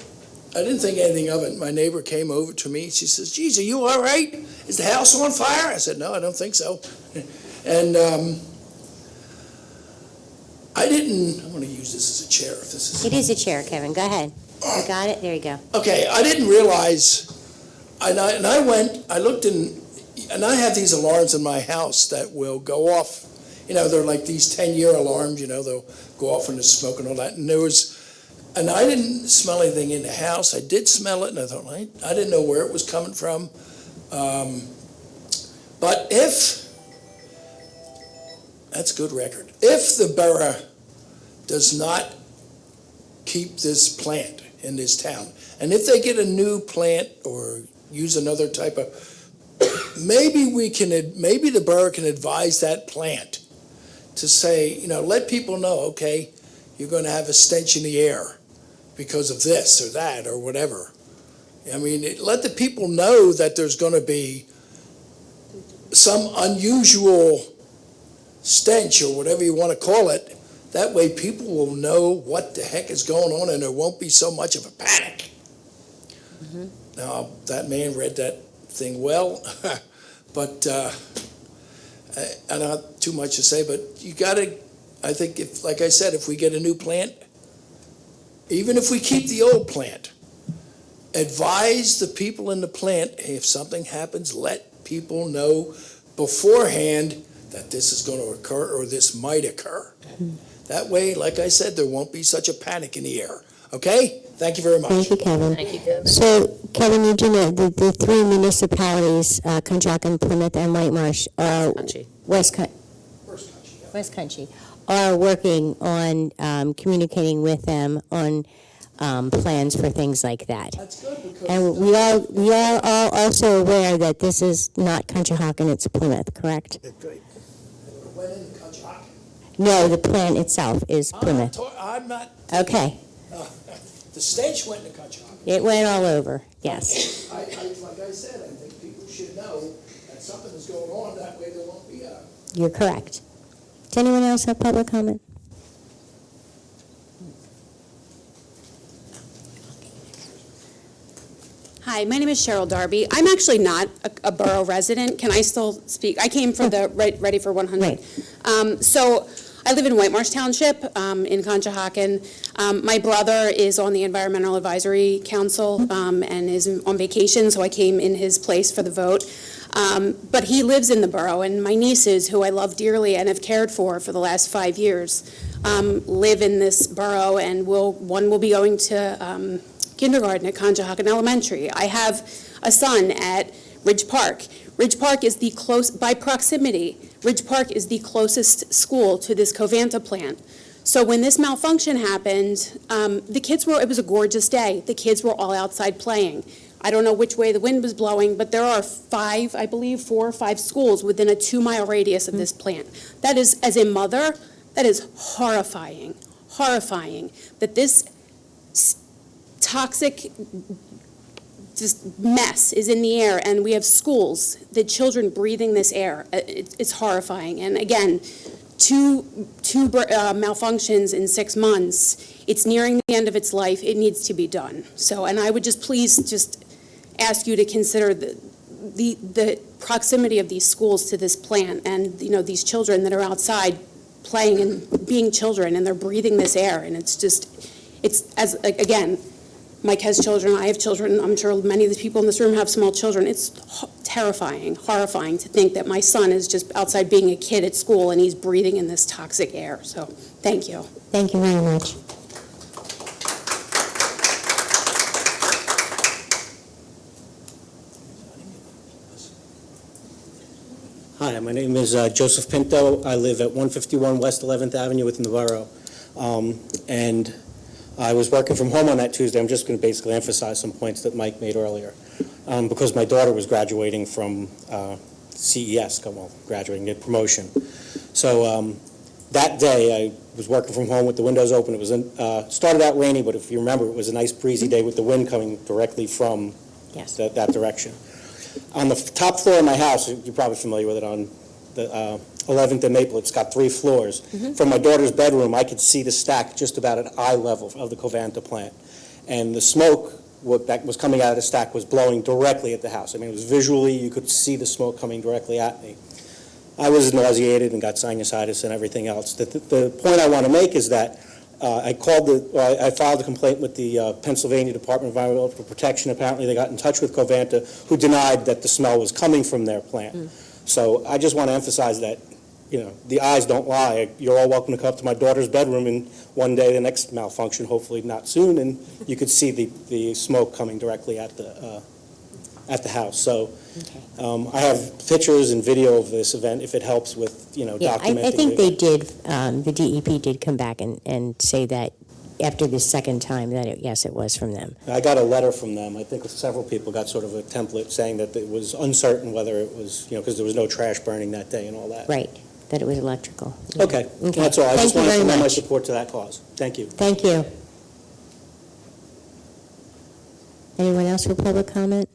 I didn't think anything of it. My neighbor came over to me. She says, "Geez, are you all right? Is the house on fire?" I said, "No, I don't think so." And I want to use this as a chair if this is... It is a chair, Kevin. Go ahead. You got it? There you go. Okay, I didn't realize, and I looked in, and I have these alarms in my house that will go off. You know, they're like these 10-year alarms, you know, they'll go off when there's smoke and all that. And I didn't smell anything in the house. I did smell it, and I thought, I didn't know where it was coming from. But that's good record. If the borough does not keep this plant in this town, and if they get a new plant or use another type of, maybe the borough can advise that plant to say, you know, let people know, okay, you're going to have a stench in the air because of this or that or whatever. I mean, let the people know that there's going to be some unusual stench or whatever you want to call it. That way people will know what the heck is going on and there won't be so much of a panic. Mm-hmm. Now, that man read that thing well, but I don't have too much to say, but you got to, I think, like I said, if we get a new plant, even if we keep the old plant, advise the people in the plant, hey, if something happens, let people know beforehand that this is going to occur or this might occur. Mm-hmm. That way, like I said, there won't be such a panic in the air. Okay? Thank you very much. Thank you, Kevin. Thank you, Kevin. So, Kevin, you do know the 3 municipalities, Conshohocken, Plymouth, and White Marsh, are West Country, are working on communicating with them on plans for things like that. That's good because... And we are all also aware that this is not Conshohocken, it's Plymouth, correct? That's right. Went in Conshohocken. No, the plan itself is Plymouth. I'm not... Okay. The stench went in Conshohocken. It went all over, yes. Like I said, I think people should know that something is going on. That way there won't be a... You're correct. Does anyone else have public comment? Hi, my name is Cheryl Darby. I'm actually not a Borough resident. Can I still speak? I came for the Ready for 100. So I live in White Marsh Township in Conshohocken. My brother is on the Environmental Advisory Council and is on vacation, so I came in his place for the vote. But he lives in the borough, and my nieces, who I love dearly and have cared for the last 5 years, live in this borough, and one will be going to kindergarten at Conshohocken Elementary. I have a son at Ridge Park. Ridge Park is by proximity, Ridge Park is the closest school to this Covanta plant. So when this malfunction happened, it was a gorgeous day. The kids were all outside playing. I don't know which way the wind was blowing, but there are 4 or 5 schools within a 2-mile radius of this plant. That is, as a mother, that is horrifying that this toxic just mess is in the air, and we have schools, the children breathing this air. It's horrifying. And again, two malfunctions in 6 months. It's nearing the end of its life. It needs to be done. So, and I would please ask you to consider the proximity of these schools to this plant, and these children that are outside playing and being children, and they're breathing this air, and again, Mike has children, I have children, I'm sure many of the people in this room have small children. It's terrifying, horrifying to think that my son is just outside being a kid at school and he's breathing in this toxic air. So, thank you. Thank you very much. Hi, my name is Joseph Pinto. I live at 151 West 11th Avenue within the borough. And I was working from home on that Tuesday. I'm just going to basically emphasize some points that Mike made earlier. Because my daughter was graduating from CES, graduating, get promotion. So that day I was working from home with the windows open. It was started out rainy, but if you remember, it was a nice breezy day with the wind coming directly from that direction. On the top floor of my house, you're probably familiar with it, on the 11th and Maple, it's got 3 floors. From my daughter's bedroom, I could see the stack just about at eye level of the Covanta plant. And the smoke that was coming out of the stack was blowing directly at the house. I mean, it was visually, you could see the smoke coming directly at me. I was nauseated and got sinusitis and everything else. The point I want to make is that I filed a complaint with the Pennsylvania Department of Environmental Protection. Apparently they got in touch with Covanta, who denied that the smell was coming from their plant. So I just want to emphasize that, the eyes don't lie. You're all welcome to come up to my daughter's bedroom, and one day the next malfunction, hopefully not soon, and you could see the smoke coming directly at the house. So I have pictures and video of this event if it helps with, documenting. I think they did, the DEP did come back and say that after the second time that, yes, it was from them. I got a letter from them. I think several people got sort of a template saying that it was uncertain whether it was, because there was no trash burning that day and all that. Right, that it was electrical. Okay, that's all. I just wanted to lend my support to that cause. Thank you. Thank you. Anyone else for public comment?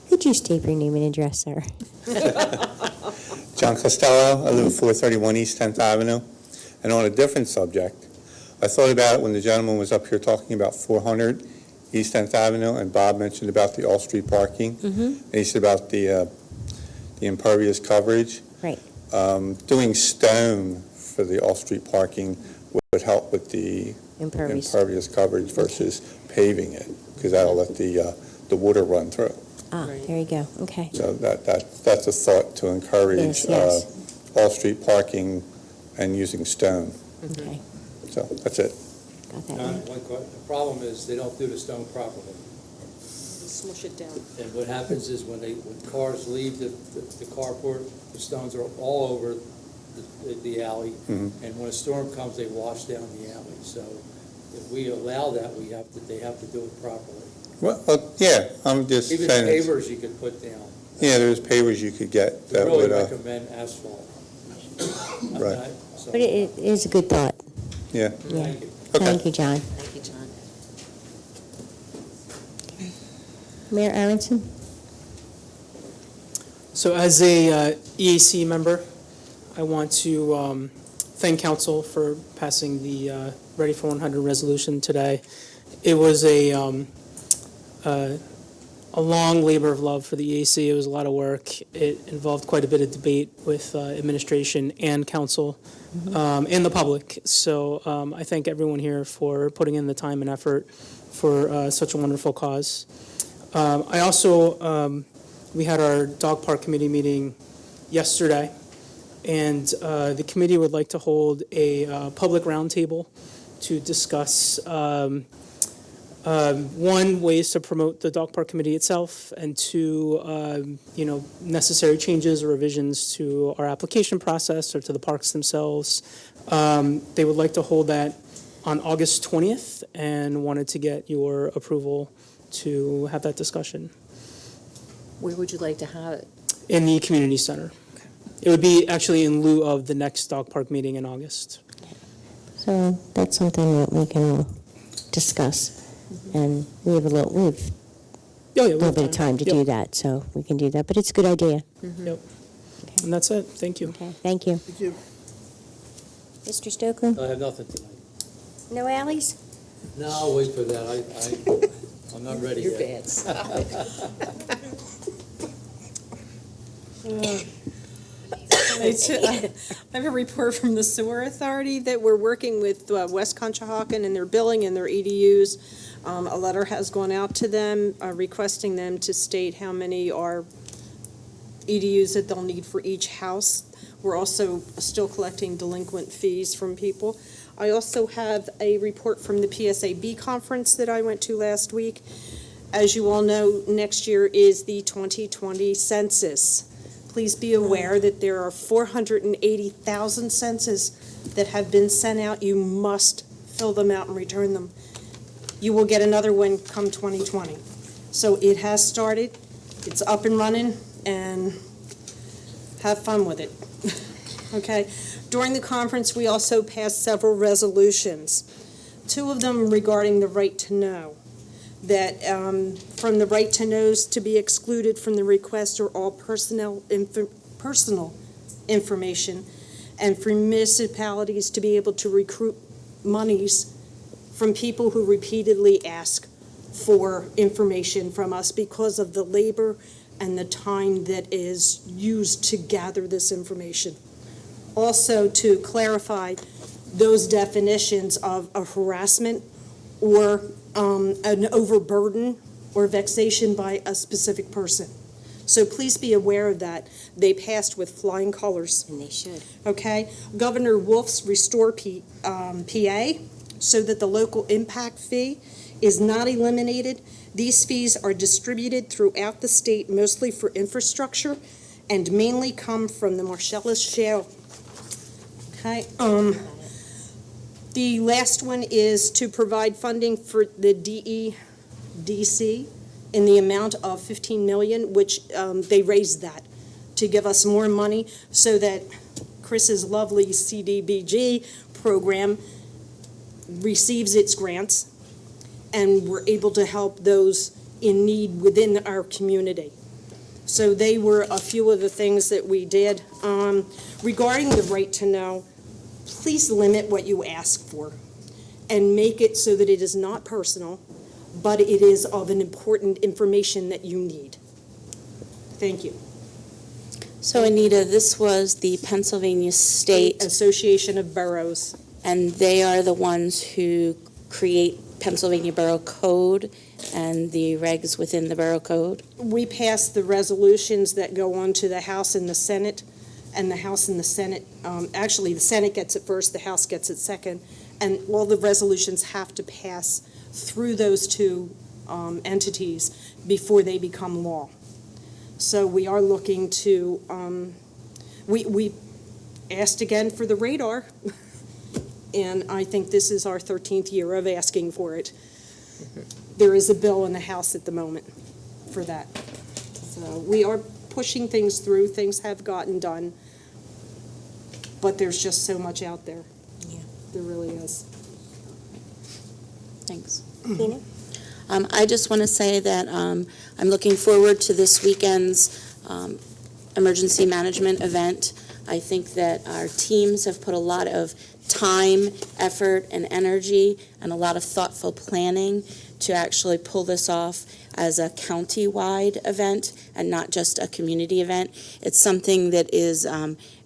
Could you state your name and address, sir? John Costello, I live at 431 East 10th Avenue. And on a different subject, I thought about it when the gentleman was up here talking about 400 East 10th Avenue, and Bob mentioned about the all-street parking. And he said about the impervious coverage. Right. Doing stone for the all-street parking would help with the impervious coverage versus paving it, because that'll let the water run through. There you go. Okay. So that's a thought to encourage all-street parking and using stone. Okay. So that's it. Got that John, the problem is they don't do the stone properly. Smush it down. And what happens is when cars leave the carport, the stones are all over the alley. And when a storm comes, they wash down the alley. So if we allow that, they have to do it properly. Well, yeah, I'm just Even saying. pavers you could put down. Yeah, there's pavers you could get I that really would. recommend asphalt. Right. But it is a good thought. Yeah. Thank you. Okay. Thank you, John. Thank you, John. Mayor Aronson? So as a EAC member, I want to thank council for passing the Ready for 100 resolution today. It was a long labor of love for the EAC. It was a lot of work. It involved quite a bit of debate with administration and council and the public. So I thank everyone here for putting in the time and effort for such a wonderful cause. I also, we had our dog park committee meeting yesterday, and the committee would like to hold a public roundtable to discuss one, ways to promote the dog park committee itself, and two, necessary changes or revisions to our application process or to the parks themselves. They would like to hold that on August 20th and wanted to get your approval to have that discussion Where would you like to have it? in the community center. It would be actually in lieu of the next dog park meeting in August. So that's something that we can all discuss. And we have a little bit of time to do that, so we can do that. But it's a good idea. Yep. And that's it. Thank you. Okay, thank you. Thank you. Mr. Stokely? I have nothing tonight. No alleys? No, I'll wait for that. I'm not ready You're yet. bad. Stop it. I have a report from the Sewer Authority that we're working with West Conshohocken and their billing and their EDUs. A letter has gone out to them requesting them to state how many are EDUs that they'll need for each house. We're also still collecting delinquent fees from people. I also have a report from the PSAB conference that I went to last week. As you all know, next year is the 2020 census. Please be aware that there are 480,000 census that have been sent out. You must fill them out and return them. You will get another one come 2020. So it has started, it's up and running, and have fun with it. Okay? During the conference, we also passed several resolutions. Two of them regarding the right to know. That from the right to knows to be excluded from the request are all personal information, and for municipalities to be able to recruit monies from people who repeatedly ask for information from us because of the labor and the time that is used to gather this information. Also, to clarify those definitions of a harassment or an overburden or vexation by a specific person. So please be aware of that. They passed with flying colors. And they should. Okay? Governor Wolf's Restore PA, so that the local impact fee is not eliminated. These fees are distributed throughout the state, mostly for infrastructure, and mainly come from the Marcellus Shale. Okay? The last one is to provide funding for the DEDC in the amount of $15 million, which they raised that to give us more money so that Chris's lovely CDBG program receives its grants and we're able to help those in need within our community. So they were a few of the things that we did. Regarding the right to know, please limit what you ask for and make it so that it is not personal, but it is of an important information that you need. Thank you. So Anita, this was the Pennsylvania State Association of Boroughs. And they are the ones who create Pennsylvania Borough Code and the regs within the Borough Code? We pass the resolutions that go on to the House and the Senate, and the House and the Senate, actually the Senate gets it first, the House gets it second, and all the resolutions have to pass through those two entities before they become law. So we are looking to, we asked again for the radar, and I think this is our 13th year of asking for it. There is a bill in the House at the moment for that. So we are pushing things through. Things have gotten done, but there's just so much out there. Yeah. There really is. Thanks. Tina? I just want to say that I'm looking forward to this weekend's emergency management event. I think that our teams have put a lot of time, effort, and energy, and a lot of thoughtful planning to actually pull this off as a county-wide event and not just a community event. It's something that is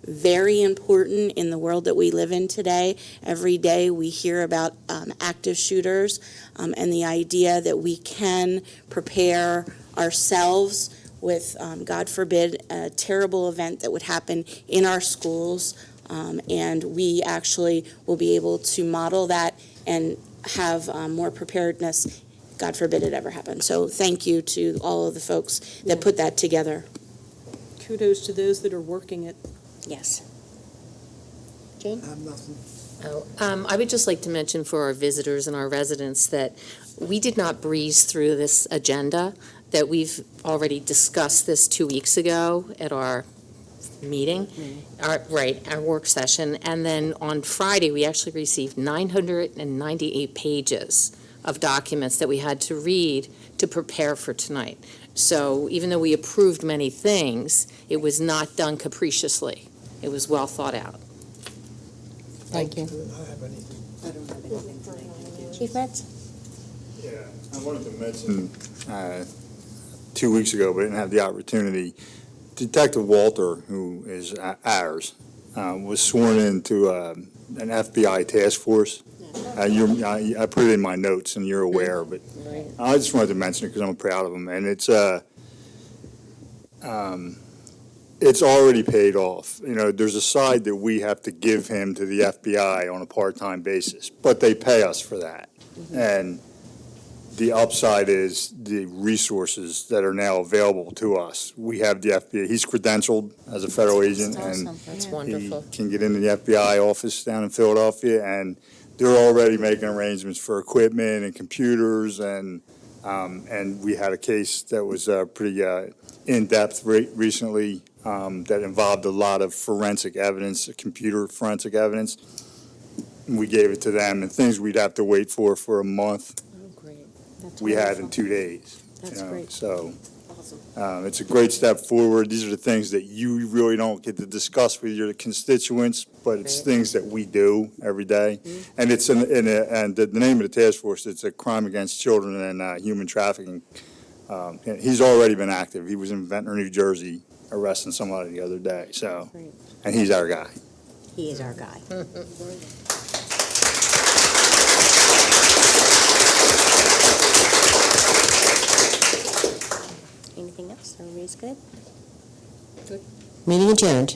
very important in the world that we live in today. Every day we hear about active shooters, and the idea that we can prepare ourselves with, God forbid, a terrible event that would happen in our schools, and we actually will be able to model that and have more preparedness, God forbid it ever happen. So thank you to all of the folks that put that together. Kudos to those that are working it. Yes. I have nothing. I would just like to mention for our visitors and our residents that we did not breeze through this agenda, that we've already discussed this 2 weeks ago at our meeting, our work session, and then on Friday, we actually received 998 pages of documents that we had to read to prepare for tonight. So even though we approved many things, it was not done capriciously. It was well thought out. Thank you. I don't have anything. Chief Metz? Yeah, I wanted to mention 2 weeks ago, but didn't have the opportunity. Detective Walter, who is ours, was sworn into an FBI task force. I put it in my notes, and you're aware, but I just wanted to mention it because I'm proud of him, and it's already paid off. You know, there's a side that we have to give him to the FBI on a part-time basis, but they pay us for that. And the upside is the resources that are now available to us. We have the FBI. He's credentialed as a federal agent, and That's wonderful. he can get into the FBI office down in Philadelphia, and they're already making arrangements for equipment and computers, and we had a case that was pretty in-depth recently that involved a lot of forensic evidence, computer forensic evidence. We gave it to them, and things we'd have to wait for a month, we had in 2 days. That's you know, great. So it's a great step forward. These are the things that you really don't get to discuss with your constituents, but it's things that we do every day. And it's and the name of the task force, it's a crime against children and human trafficking. He's already been active. He was in Ventnor, New Jersey, arresting somebody the other day. So, and he's our guy. He is our guy. Anything else? Everybody's good? Good. Meeting adjourned.